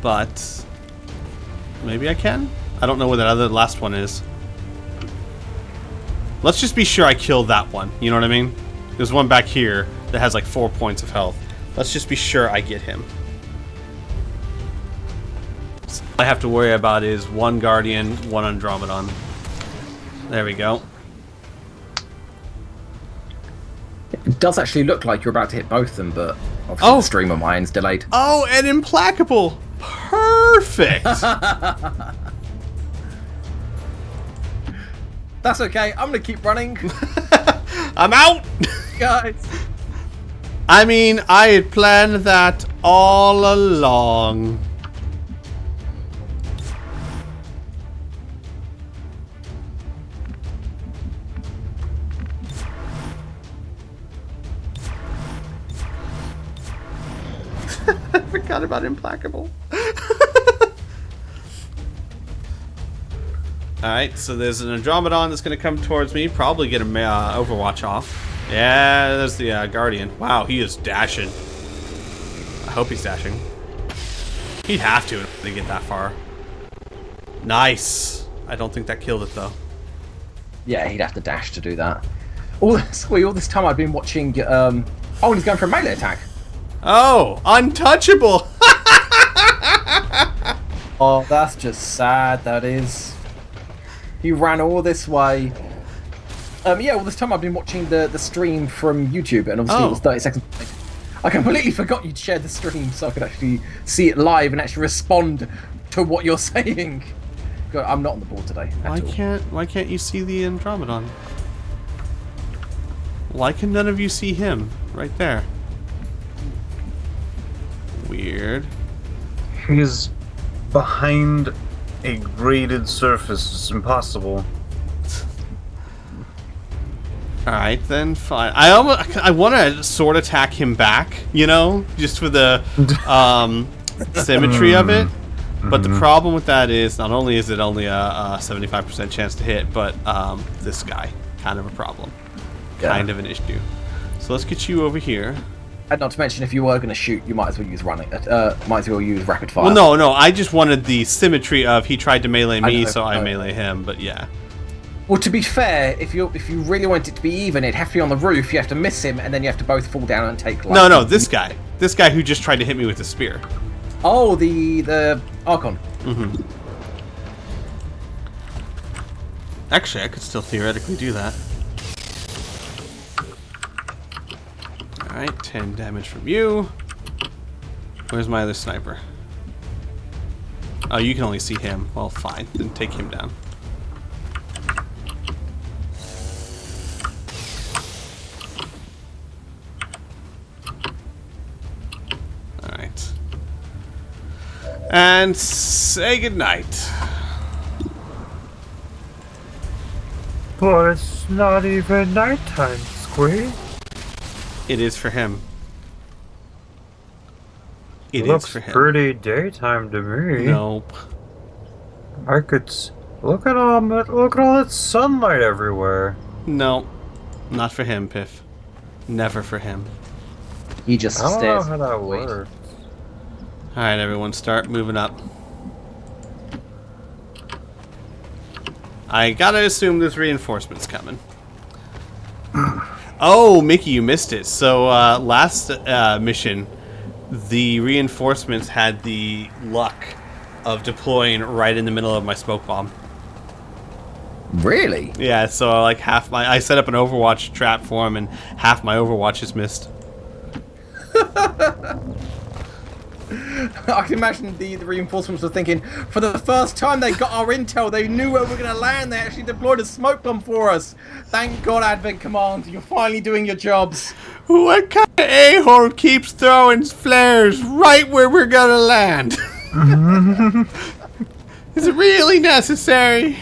But maybe I can? I don't know where that other last one is. Let's just be sure I killed that one. You know what I mean? There's one back here that has like 4 points of health. Let's just be sure I get him. So all I have to worry about is one Guardian, one Andromedon. There we go. It does actually look like you're about to hit both of them, but obviously the stream of mine's delayed. Oh, and Implacable! Perfect! That's okay, I'm gonna keep running. I'm out! Guys. I mean, I had planned that all along. I forgot about Implacable. Alright, so there's an Andromedon that's going to come towards me. Probably get a Overwatch off. Yeah, there's the Guardian. Wow, he is dashing. I hope he's dashing. He'd have to if they get that far. Nice. I don't think that killed it, though. Yeah, he'd have to dash to do that. All this time I've been watching... oh, and he's going for a melee attack. Oh, untouchable! Oh, that's just sad, that is. He ran all this way. Yeah, well, this time I've been watching the stream from YouTube, and obviously it was 30 seconds. I completely forgot you'd shared the stream, so I could actually see it live and actually respond to what you're saying. God, I'm not on the board today. Why can't you see the Andromedon? Why can none of you see him right there? Weird. He's behind a graded surface. It's impossible. Alright then, fine. I want to sword attack him back, you know, just for the symmetry of it. But the problem with that is, not only is it only a 75% chance to hit, but this guy, kind of a problem. Kind of an issue. So let's get you over here. And not to mention, if you were going to shoot, you might as well use might as well use rapid fire. Well, no, I just wanted the symmetry of he tried to melee me, so I melee him, but yeah. Well, to be fair, if you really want it to be even, it'd have to be on the roof. You have to miss him, and then you have to both fall down and take. Like, No, this guy who just tried to hit me with the spear. Oh, the Archon. Mm-hmm. Actually, I could still theoretically do that. Alright, 10 damage from you. Where's my other sniper? Oh, you can only see him. Well, fine. Then take him down. Alright. And say goodnight. But it's not even nighttime, Squee. It is for him. It Looks is for him. pretty daytime to me. Nope. I could look at all that sunlight everywhere. No, not for him, Piff. Never for him. He just I don't stares. know how that works. All right, everyone, start moving up. I gotta assume there's reinforcements coming. Oh, Mickey, you missed it. So last mission, the reinforcements had the luck of deploying right in the middle of my smoke bomb. Really? Yeah, so like I set up an Overwatch trap for him, and half my Overwatch is missed. I can imagine the reinforcements were thinking, for the first time they got our intel, they knew where we were going to land, they actually deployed a smoke bomb for us. Thank God, Advent Command, you're finally doing your jobs. What kind of a-hole keeps throwing flares right where we're going to land? Is it really necessary?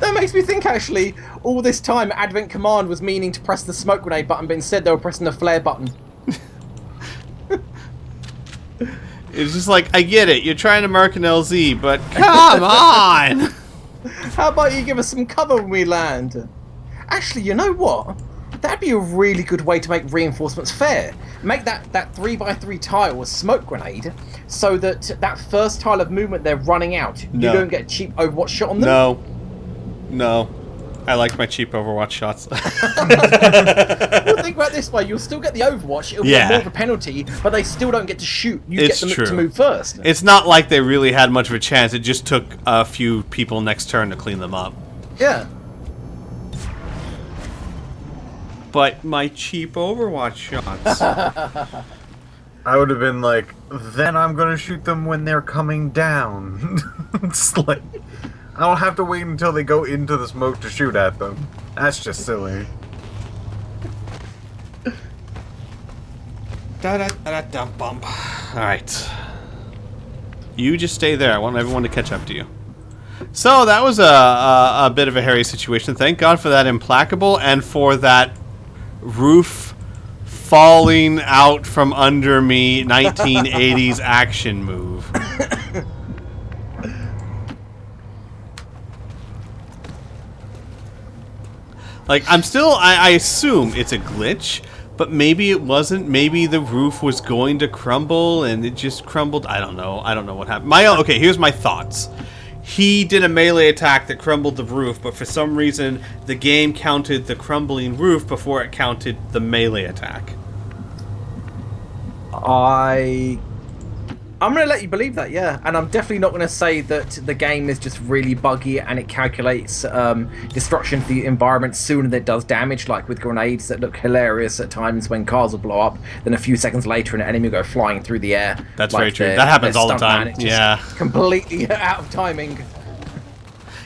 That makes me think, actually, all this time Advent Command was meaning to press the smoke grenade button, but instead they were pressing the flare button. It's just like, I get it, you're trying to mark an LZ, but come on! How about you give us some cover when we land? Actually, you know what? That'd be a really good way to make reinforcements fair. Make that 3x3 tile a smoke grenade, so that first tile of movement they're running out, you don't get a cheap Overwatch shot on them. No. I like my cheap Overwatch shots. Well, think about it this way, you'll still get the Overwatch, it'll be more of a penalty, but they still don't get to shoot. You get them to move first. It's not like they really had much of a chance, it just took a few people next turn to clean them up. Yeah. But my cheap Overwatch shots. I would have been like, then I'm gonna shoot them when they're coming down. It's like, I don't have to wait until they go into the smoke to shoot at them. That's just silly. Alright. You just stay there. I want everyone to catch up to you. So that was a bit of a hairy situation. Thank God for that implacable and for that roof falling out from under me 1980s action move. Like, I assume it's a glitch, but maybe it wasn't. Maybe the roof was going to crumble and it just crumbled. I don't know. I don't know what happened. Okay, here's my thoughts. He did a melee attack that crumbled the roof, but for some reason the game counted the crumbling roof before it counted the melee attack. I I'm going to let you believe that, yeah. And I'm definitely not going to say that the game is just really buggy and it calculates destruction to the environment sooner than it does damage, like with grenades that look hilarious at times when cars will blow up, then a few seconds later an enemy will go flying through the air. That's like very true. That happens all the time. It's just Yeah. completely out of timing.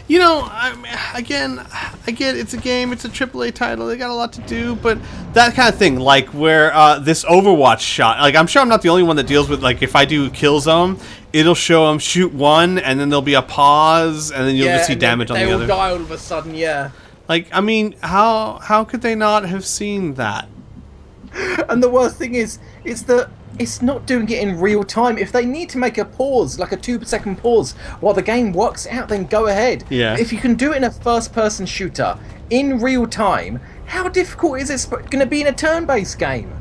You know, again, I get it's a game, it's a AAA title, they got a lot to do, but that kind of thing, like where this Overwatch shot, like I'm sure I'm not the only one that deals with, like if I do Killzone, it'll show them shoot one, and then there'll be a pause, and then you'll just see damage on the other. They will die all of a sudden, yeah. Like, I mean, how could they not have seen that? And the worst thing is that it's not doing it in real time. If they need to make a pause, like a 2-second pause, while the game works it out, then go ahead. Yeah. If you can do it in a first-person shooter in real time, how difficult is it going to be in a turn-based game?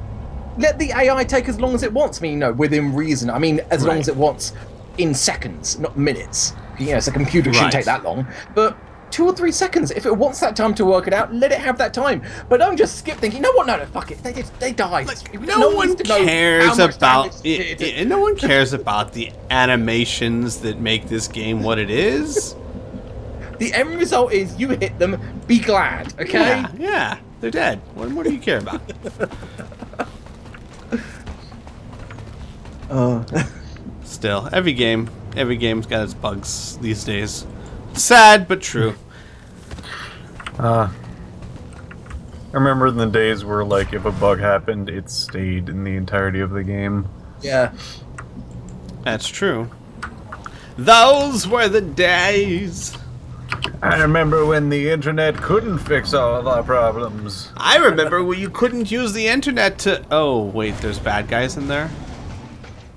Let the AI take as long as it wants. I mean, within reason. I mean, as long as it wants in seconds, not minutes. So a computer shouldn't take that long. But 2 or 3 seconds. If it wants that time to work it out, let it have that time. But don't just skip thinking, no, fuck it. They died. No one cares about it. No one cares about the animations that make this game what it is. The end result is you hit them, be glad, okay? Yeah, they're dead. What do you care about? Still, every game's got its bugs these days. Sad, but true. I remember in the days where, like, if a bug happened, it stayed in the entirety of the game. Yeah. That's true. Those were the days. I remember when the internet couldn't fix all of our problems. I remember when you couldn't use the internet to... Oh, wait, there's bad guys in there?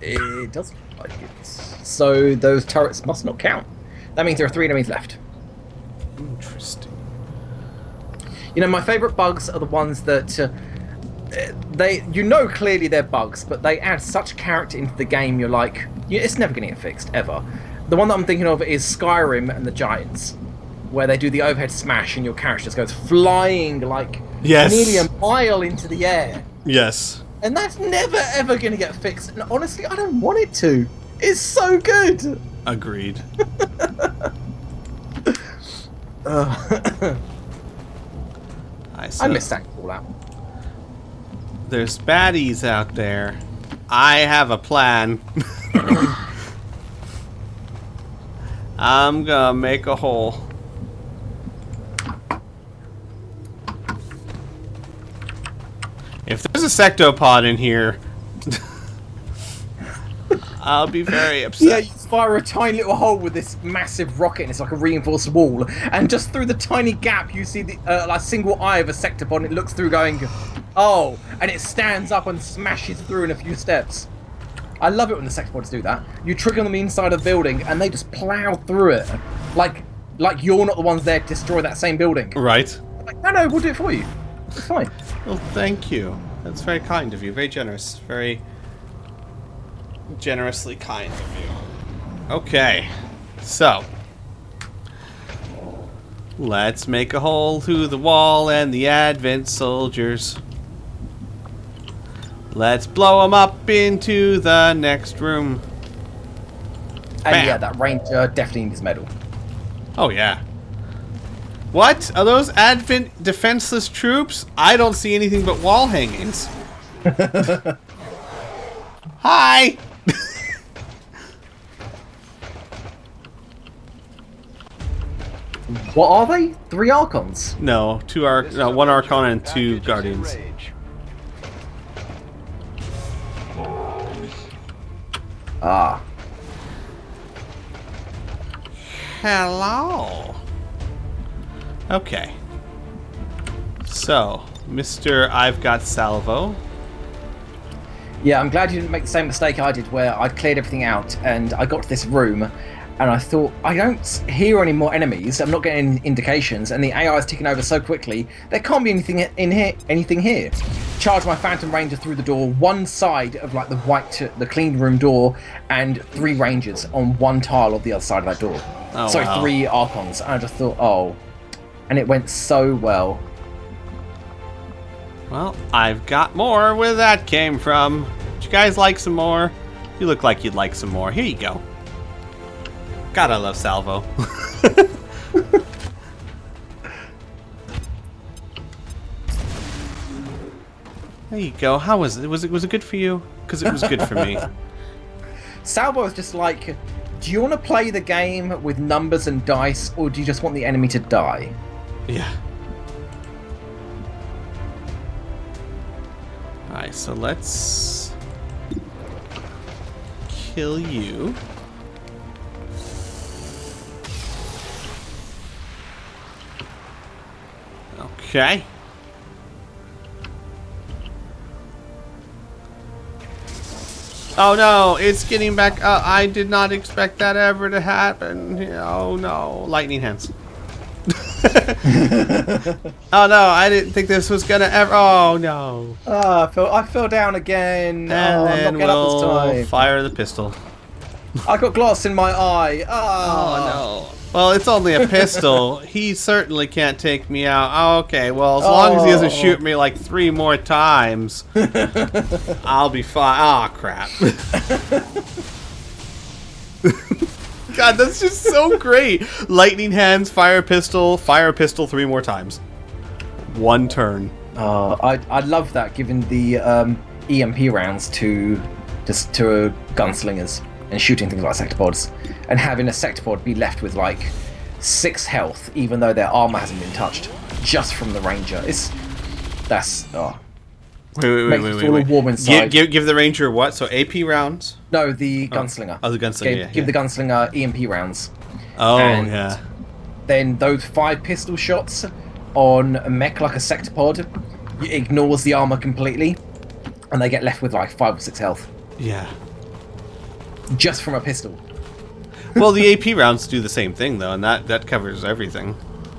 It does look like it. So those turrets must not count. That means there are 3 enemies left. Interesting. My favourite bugs are the ones that clearly they're bugs, but they add such character into the game. You're like, it's never going to get fixed ever. The one that I'm thinking of is Skyrim and the Giants, where they do the overhead smash and your character just goes flying like nearly a mile into the air. Yes. And that's never ever going to get fixed. And honestly, I don't want it to. It's so good. Agreed. I missed that call out. There's baddies out there. I have a plan. I'm gonna make a hole. If there's a sectopod in here, I'll be very upset. Yeah, you fire a tiny little hole with this massive rocket, and it's like a reinforced wall. And just through the tiny gap, you see the like single eye of a sectopod. It looks through, going, "Oh!" And it stands up and smashes through in a few steps. I love it when the sectopods do that. You trigger them on the inside of the building, and they just plow through it, like you're not the ones there to destroy that same building. Right. Like, no, we'll do it for you. It's fine. Well, thank you. That's very kind of you. Very generous. Very generously kind of you. Okay. So, let's make a hole through the wall and the Avent soldiers. Let's blow them up into the next room. And Bam. yeah, that ranger definitely needs medal. Oh, yeah. What? Are those Avent defenseless troops? I don't see anything but wall hangings. Hi! What are they? 3 Archons? No, 1 Archon and 2 Guardians. Ah. Hello. Okay. So, Mr. I've got salvo. Yeah, I'm glad you didn't make the same mistake I did, where I cleared everything out and I got to this room and I thought, I don't hear any more enemies, I'm not getting indications, and the AI is ticking over so quickly, there can't be anything in here. Charge my Phantom Ranger through the door, one side of like the clean room door, and 3 Rangers on one tile of the other side of that door. Oh, Sorry, wow. 3 Archons. And I just thought, oh. And it went so well. Well, I've got more where that came from. Would you guys like some more? You look like you'd like some more. Here you go. God, I love Salvo. There you go. How was it? Was it good for you? Because it was good for me. Salvo is just like, do you want to play the game with numbers and dice, or do you just want the enemy to die? Yeah. Alright, so let's kill you. Okay. Oh no, it's getting back. I did not expect that ever to happen. Oh no, lightning hands. Oh no, I didn't think this was gonna ever. Oh no. I fell down again. And I'm then not getting up this we'll time. fire the pistol. I got glass in my eye. Oh no. Well, it's only a pistol. He certainly can't take me out. Oh, okay, well, as long as he doesn't shoot me like 3 more times, I'll be fine. Oh, crap. God, that's just so great. Lightning hands, fire pistol 3 more times. 1 turn. I love that, given the EMP rounds to gunslingers and shooting things like sectopods, and having a sectopod be left with like 6 health, even though their armor hasn't been touched, just from the ranger. Wait. Warm inside. Give the ranger what? So AP rounds? No, the gunslinger. Oh, the gunslinger. Give the gunslinger EMP rounds. Oh, and yeah. Then those 5 pistol shots on a mech like a sectopod ignores the armor completely, and they get left with like 5 or 6 health. Yeah. Just from a pistol. Well, the AP rounds do the same thing, though, and that covers everything.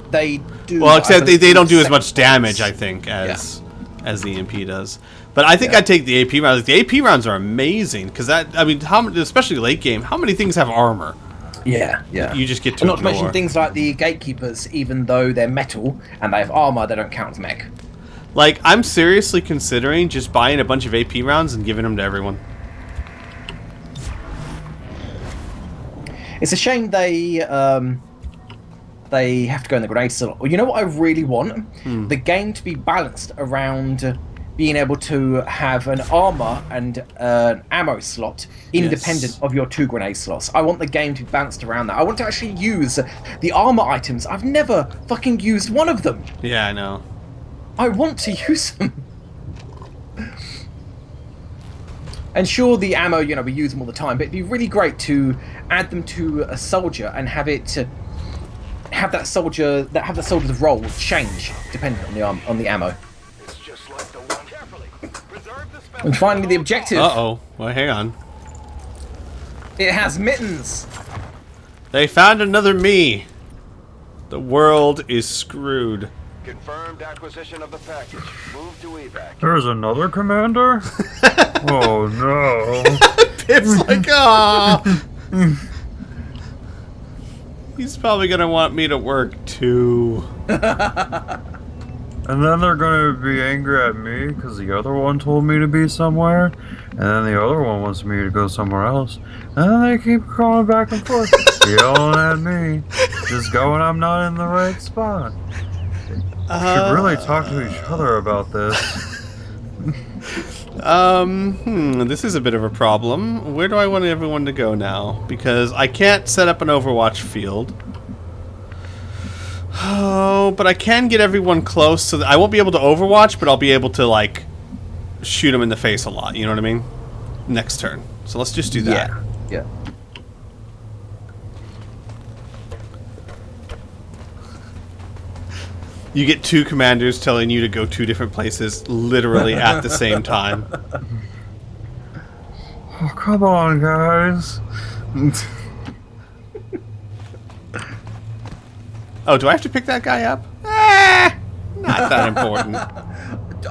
They do. Well, except they don't do as much damage, I think, as the EMP does. But I think I'd take the AP rounds. The AP rounds are amazing, because especially late game, how many things have armor? Yeah. You just get to Not to mention things like the gatekeepers, even though they're metal and they have armor, they don't count as mech. Like, I'm seriously considering just buying a bunch of AP rounds and giving them to everyone. It's a shame they have to go in the grenade slot. You know what I really want? The game to be balanced around being able to have an armor and an ammo slot independent of your 2 grenade slots. I want the game to be balanced around that. I want to actually use the armor items. I've never fucking used one of them. Yeah, I know. I want to use them. And sure, the ammo, we use them all the time, but it'd be really great to add them to a soldier and have that soldier's role change depending on the ammo. And finally, the objective. Uh-oh. Well, hang on. It has mittens. They found another me. The world is screwed. Confirmed acquisition of the package. Move to evac. There's another commander? Oh no. Pip's like, ah. He's probably gonna want me to work too. And then they're gonna be angry at me because the other one told me to be somewhere, and then the other one wants me to go somewhere else. And then they keep going back and forth, yelling at me, just going I'm not in the right spot. We should really talk to each other about this. This is a bit of a problem. Where do I want everyone to go now? Because I can't set up an Overwatch field. Oh, but I can get everyone close, so that I won't be able to Overwatch, but I'll be able to, like, shoot them in the face a lot, you know what I mean? Next turn. So let's just do that. Yeah. You get 2 commanders telling you to go 2 different places literally at the same time. Oh, come on, guys. Oh, do I have to pick that guy up? Not that important.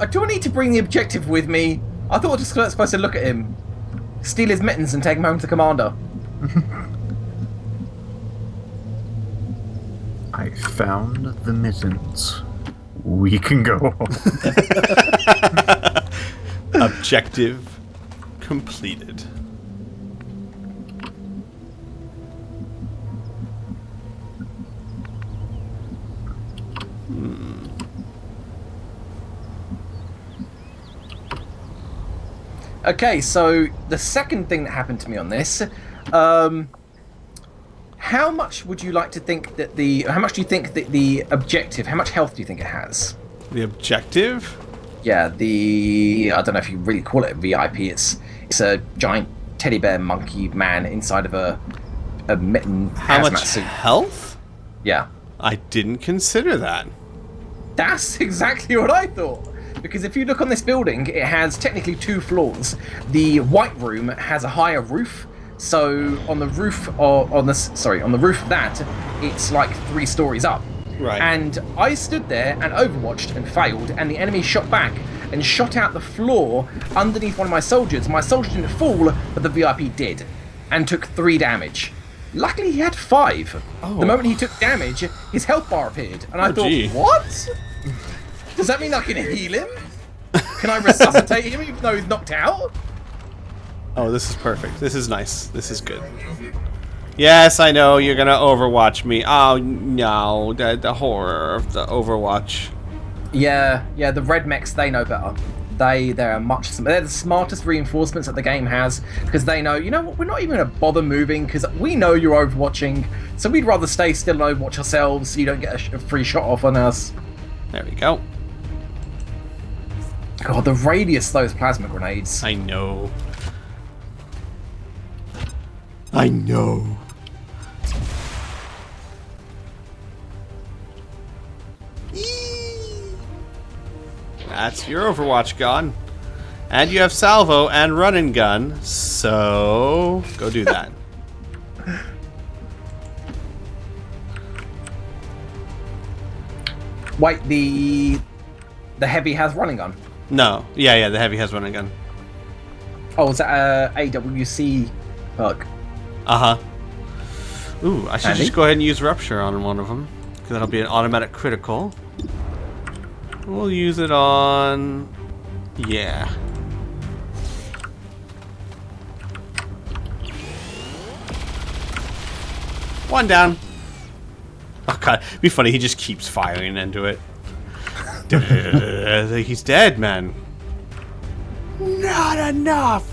Do I need to bring the objective with me? I thought I was just supposed to look at him, steal his mittens and take him home to the commander. I found the mittens. We can go home. Objective completed. Okay, so the second thing that happened to me on this, how much would you like to think that how much do you think that the objective, how much health do you think it has? The objective? Yeah, I don't know if you really call it a VIP, it's a giant teddy bear monkey man inside of a mitten How hazmat much suit. health? Yeah. I didn't consider that. That's exactly what I thought. Because if you look on this building, it has technically 2 floors. The white room has a higher roof, so on the roof on the roof of that, it's like 3 stories up. Right. And I stood there and overwatched and failed, and the enemy shot back and shot out the floor underneath one of my soldiers. My soldier didn't fall, but the VIP did, and took 3 damage. Luckily, he had 5. Oh. The moment he took damage, his health bar appeared, and I thought, gee. what? Does that mean I can heal him? Can I resuscitate him even though he's knocked out? Oh, this is perfect. This is nice. This is good. Yes, I know you're gonna Overwatch me. Oh no, the horror of the Overwatch. Yeah, the red mechs, they know better. They're the smartest reinforcements that the game has, because they know, you know what, we're not even gonna bother moving because we know you're overwatching, so we'd rather stay still and overwatch ourselves so you don't get a free shot off on us. There we go. God, the radius of those plasma grenades. I know. I know. That's your Overwatch gone. And you have salvo and run and gun, so go do that. Wait, the heavy has running gun? No. Yeah, the heavy has run and gun. Oh, is that a AWC perk? Uh-huh. Ooh, I should Handy. just go ahead and use Rupture on one of them, because that'll be an automatic critical. We'll use it on... yeah. One down. Oh god, it'd be funny, he just keeps firing into it. He's dead, man. Not enough!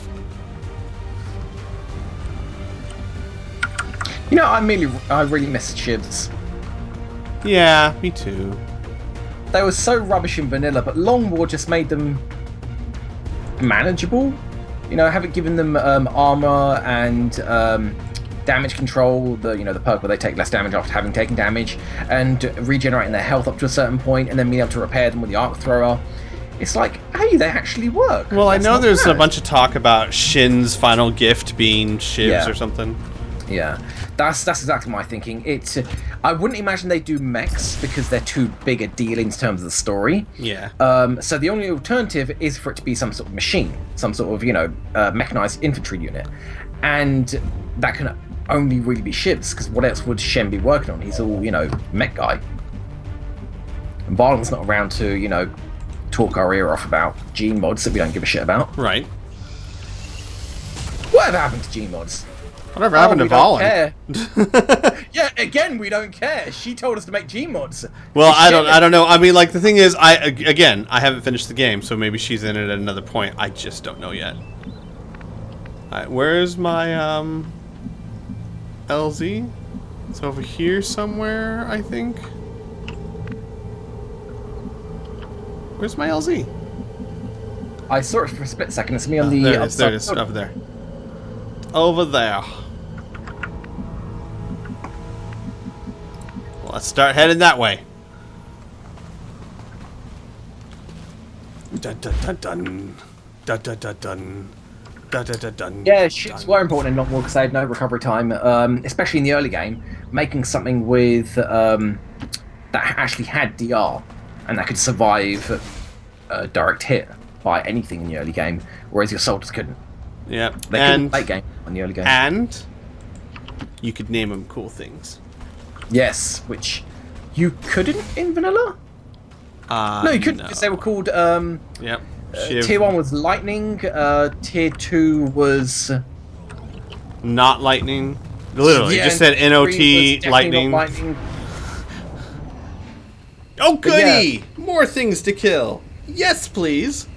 You know, I really miss shivs. Yeah, me too. They were so rubbish in vanilla, but Long War just made them manageable. You know, having given them armor and damage control, the perk where they take less damage after having taken damage, and regenerating their health up to a certain point, and then being able to repair them with the arc thrower. It's like, hey, they actually work. Well, That's I know not there's bad. a bunch of talk about Shin's final gift being shivs Yeah. or something. Yeah, that's exactly my thinking. I wouldn't imagine they do mechs because they're too big a deal in terms of the story. Yeah. So the only alternative is for it to be some sort of machine, some sort of mechanized infantry unit, and that can only really be shivs because what else would Shen be working on? He's all mech guy. And Varlin's not around to talk our ear off about gene mods that we don't give a shit about. Right. Whatever happened to gene mods? Whatever happened to we don't Valen? care. Yeah, again, we don't care. She told us to make G mods. Well, I don't know. I mean, like, the thing is, I haven't finished the game, so maybe she's in it at another point. I just don't know yet. Alright, where's my LZ? It's over here somewhere, I think. Where's my LZ? I saw it for a split second. It's me on the there it is. There upside. it is. Over there. Over there. Well, let's start heading that way. Dun dun dun dun. Dun dun dun dun. Dun dun dun dun. Yeah, ships were important in Long War because they had no recovery time, especially in the early game. Making something with that actually had DR and that could survive a direct hit by anything in the early game, whereas your soldiers couldn't. Yeah, They couldn't late game in the early game. And you could name them cool things. Yes, which you couldn't in vanilla. No, you couldn't because they were called. Yep. Tier 1 was lightning. Tier 2 was not lightning. Literally, yeah, just said and NOT three was definitely lightning. not lightning. Oh, goody! More things to kill. Yes, please.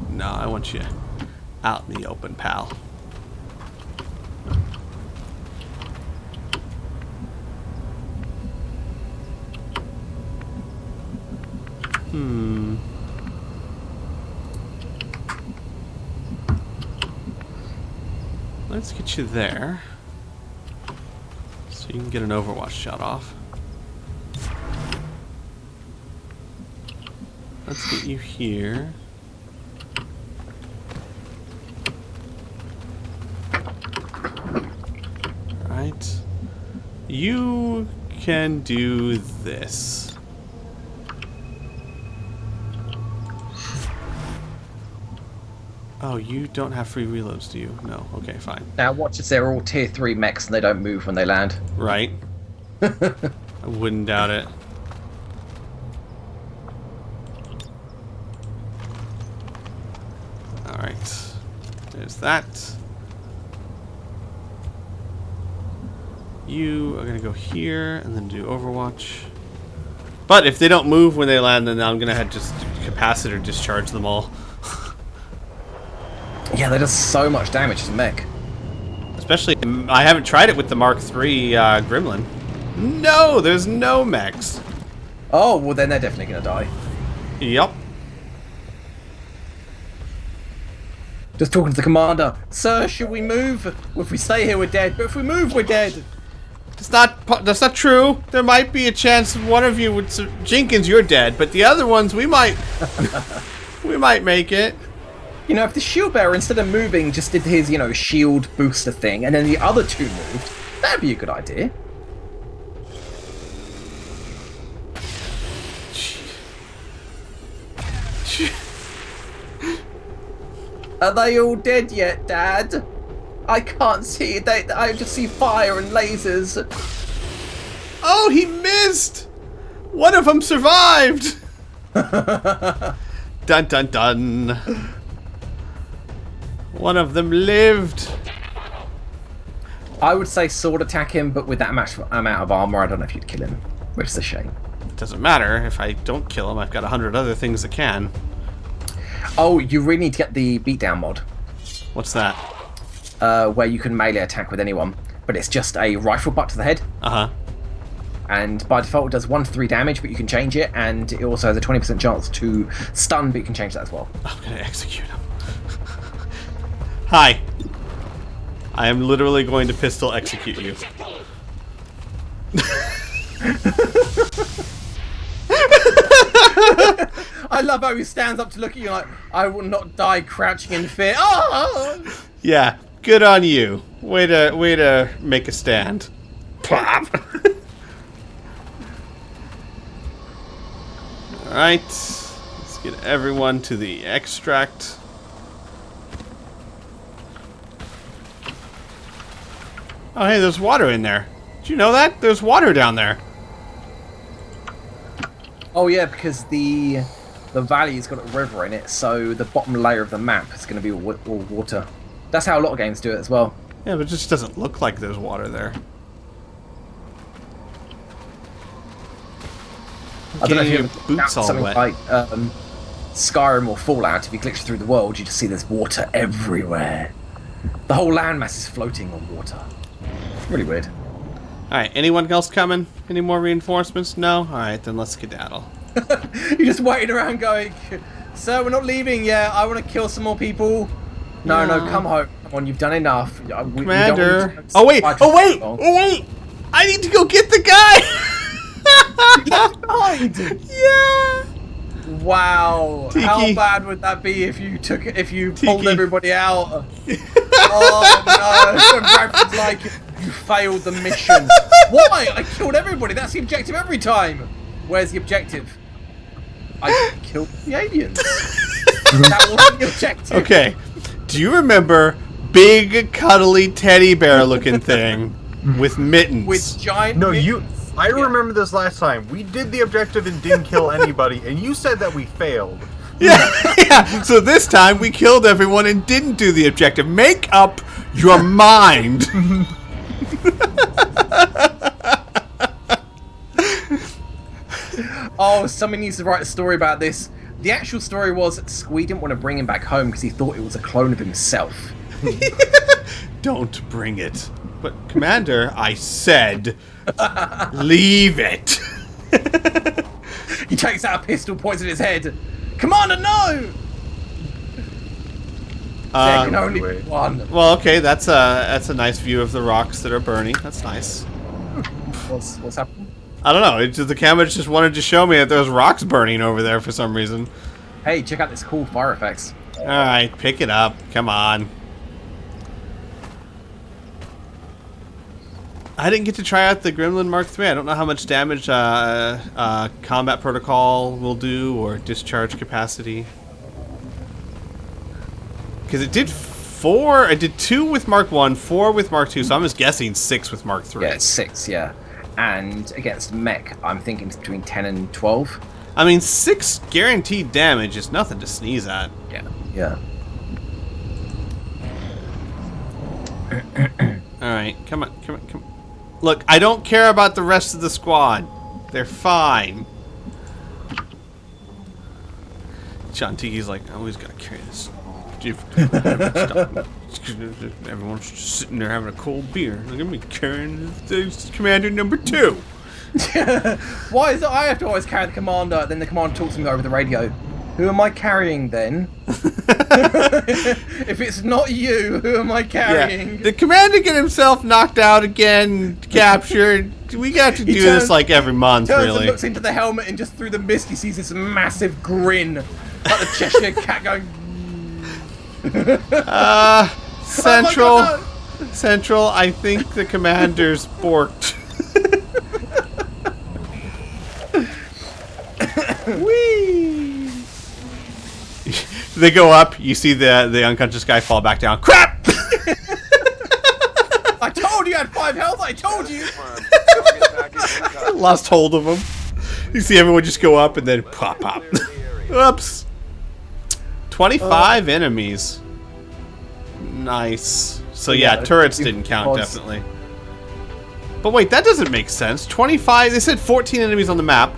No, I want you out in the open, pal. Let's get you there. So you can get an Overwatch shot off. Let's get you here. Right. You can do this. Oh, you don't have free reloads, do you? No. Okay, fine. Now watch as they're all tier 3 mechs and they don't move when they land. Right. I wouldn't doubt it. Alright. There's that. You are going to go here and then do Overwatch. But if they don't move when they land, then I'm going to have just capacitor discharge them all. Yeah, that does so much damage as a mech. Especially, I haven't tried it with the Mark III Gremlin. No, there's no mechs. Oh, well then they're definitely going to die. Yup. Just talking to the commander. Sir, should we move? Well, if we stay here, we're dead. But if we move, we're dead. That's not true. There might be a chance one of you would... Jenkins, you're dead. But the other ones, we might... we might make it. You know, if the shield bearer, instead of moving, just did his, you know, shield booster thing, and then the other two moved, that'd be a good idea. Are they all dead yet, Dad? I can't see. I just see fire and lasers. Oh, he missed! One of them survived! Dun dun dun. One of them lived. I would say sword attack him, but with that amount of armor, I don't know if you'd kill him, which is a shame. It doesn't matter. If I don't kill him, I've got 100 other things that can. Oh, you really need to get the beatdown mod. What's that? Where you can melee attack with anyone, but it's just a rifle butt to the head. Uh-huh. And by default, it does 1 to 3 damage, but you can change it, and it also has a 20% chance to stun, but you can change that as well. I'm gonna execute him. Hi. I am literally going to pistol execute you. I love how he stands up to look at you like, I will not die crouching in fear. Oh! Yeah, good on you. Way to make a stand. Plop. Alright. Let's get everyone to the extract. Oh, hey, there's water in there. Did you know that? There's water down there. Oh yeah, because the valley's got a river in it, so the bottom layer of the map is going to be all water. That's how a lot of games do it as well. Yeah, but it just doesn't look like there's water there. I don't know if Getting you your boots all something wet. like Skyrim or Fallout. If you glitch through the world, you just see there's water everywhere. The whole landmass is floating on water. Really weird. Alright, anyone else coming? Any more reinforcements? No? Alright, then let's skedaddle. You're just waiting around going, sir, we're not leaving yet. I want to kill some more people. No, no, come home. Come on, you've done enough. Commander. Oh, wait! Oh, wait! Oh, wait! I need to go get the guy! You left behind? Yeah! Wow. Tiki. How bad would that be if you pulled everybody out? Oh no. So Bradford's like, you failed the mission. Why? I killed everybody. That's the objective every time. Where's the objective? I killed the aliens. That wasn't the objective. Okay. Do you remember big, cuddly teddy bear looking thing with mittens? With giant No, mittens. I remember this last time. We did the objective and didn't kill anybody, and you said that we failed. Yeah. So this time we killed everyone and didn't do the objective. Make up your mind. Oh, someone needs to write a story about this. The actual story was Squee didn't want to bring him back home because he thought it was a clone of himself. Don't bring it. But Commander, I said, leave it. He takes out a pistol, points at his head. Commander, no! There can only be one. Well, okay, that's a nice view of the rocks that are burning. That's nice. What's happening? I don't know. It's just, the camera just wanted to show me that there's rocks burning over there for some reason. Hey, check out this cool fire effects. All right, pick it up. Come on. I didn't get to try out the Gremlin Mark III. I don't know how much damage combat protocol will do or discharge capacity. Because it did 4. It did 2 with Mark 1, 4 with Mark 2. So I'm just guessing 6 with Mark 3. Yeah, it's 6. Yeah. And against mech, I'm thinking it's between 10 and 12. I mean, 6 guaranteed damage is nothing to sneeze at. Yeah. Yeah. Alright, come on, come on, come on. Look, I don't care about the rest of the squad. They're fine. John Tiki's like, I always gotta carry this. Everyone's just sitting there having a cold beer. Look at me carrying the commander number 2. Why is it I have to always carry the commander? Then the commander talks to me over the radio. Who am I carrying then? If it's not you, who am I carrying? Yeah. The commander get himself knocked out again, captured. We got to do this like every month, turns really. And looks into the helmet and just through the mist he sees this massive grin. Like the Cheshire cat going... Central. Oh my God, no. Central, I think the commander's borked. Whee! They go up, you see the unconscious guy fall back down. Crap! I told you I had 5 health, I told you! Lost hold of him. You see everyone just go up and then pop, pop. Oops. 25 enemies. Nice. So yeah, turrets didn't count, definitely. But wait, that doesn't make sense. 25, they said 14 enemies on the map.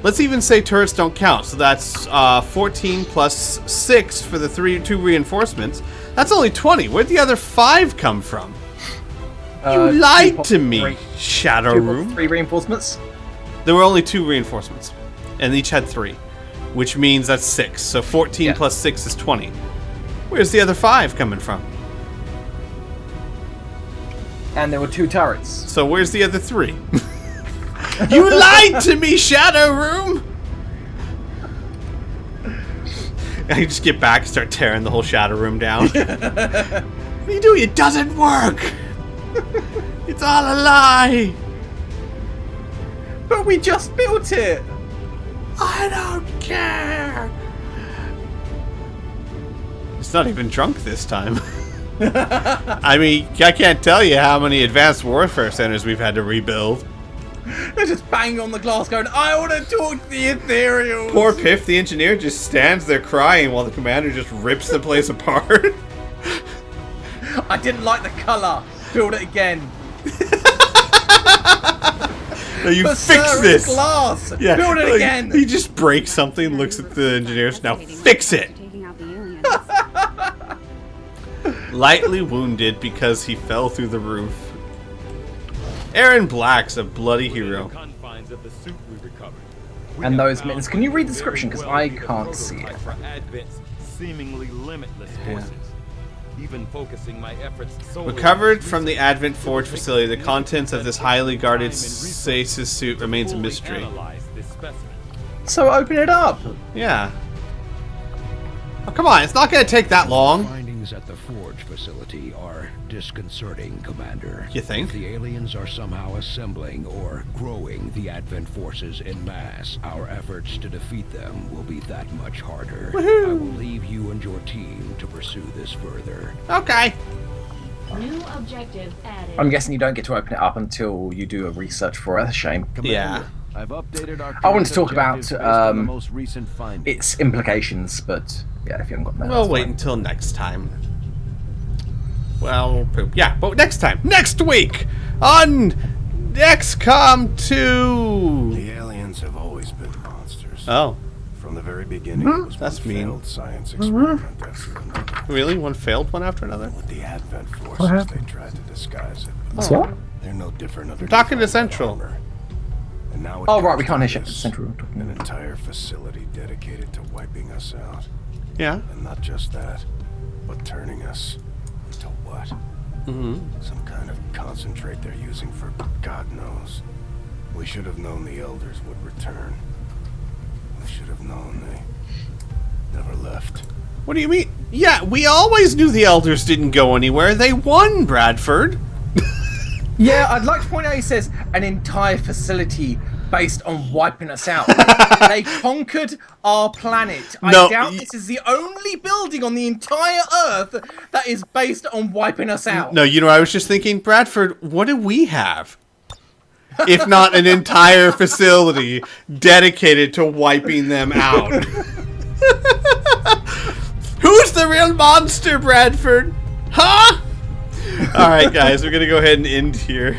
Let's even say turrets don't count. So that's 14 plus 6 for the 2 reinforcements. That's only 20. Where'd the other 5 come from? You lied to me, Shadow Room. 3 reinforcements? There were only 2 reinforcements. And each had 3. Which means that's 6. So 14 plus 6 is 20. Where's the other 5 coming from? And there were 2 turrets. So where's the other 3? You lied to me, Shadow Room! I just get back and start tearing the whole Shadow Room down. What are you doing? It doesn't work! It's all a lie! But we just built it! I don't care! It's not even drunk this time. I mean, I can't tell you how many advanced warfare centers we've had to rebuild. They're just banging on the glass going, I want to talk to the ethereals! Poor Piff, the engineer, just stands there crying while the commander just rips the place apart. I didn't like the colour. Build it again. No, you but fix sir, this. It's glass. Yeah, Build it like, again. He just breaks something, looks at the engineers. Now fix it. Taking out the aliens. Lightly wounded because he fell through the roof. Aaron Black's a bloody hero. And those mittens. Can you read the description? Because I can't see it. For Advent's seemingly limitless forces. Even focusing my efforts solely Recovered from the Advent Forge facility, the contents of this highly guarded stasis suit remains a mystery. So open it up. Yeah. Oh, come on, it's not going to take that long. Findings at the Forge facility are disconcerting, Commander. You think? If the aliens are somehow assembling or growing the Advent forces en masse, our efforts to defeat them will be that much harder. Woohoo! I will leave you and your team to pursue this further. Okay. New objective added. I'm guessing you don't get to open it up until you do a research for it. That's a shame. Yeah. I've updated our I want to current talk about objectives based on the most recent findings. its implications, but yeah, if you haven't got that, We'll that's wait fine. until next time. Well, poop. Yeah, but next time. Next week on Xcom 2. The aliens have always been monsters. Oh. From the very beginning, it was That's one mean. failed science experiment after another. Really? One failed one after another? With the Advent forces, they tried to disguise it. What? They're no different under Talking to Central. armor. And now it Oh, right, comes we can't to hear this, Central. An entire facility dedicated to wiping us out. Yeah. And not just that, but turning us into what? Mm-hmm. Some kind of concentrate they're using for God knows. We should have known the elders would return. We should have known they never left. What do you mean? Yeah, we always knew the elders didn't go anywhere. They won, Bradford. Yeah, I'd like to point out he says an entire facility based on wiping us out. They conquered our planet. No, I doubt this is the only building on the entire Earth that is based on wiping us out. No, you know, I was just thinking, Bradford, what do we have? If not an entire facility dedicated to wiping them out. Who's the real monster, Bradford? Huh? Alright, guys, we're going to go ahead and end here.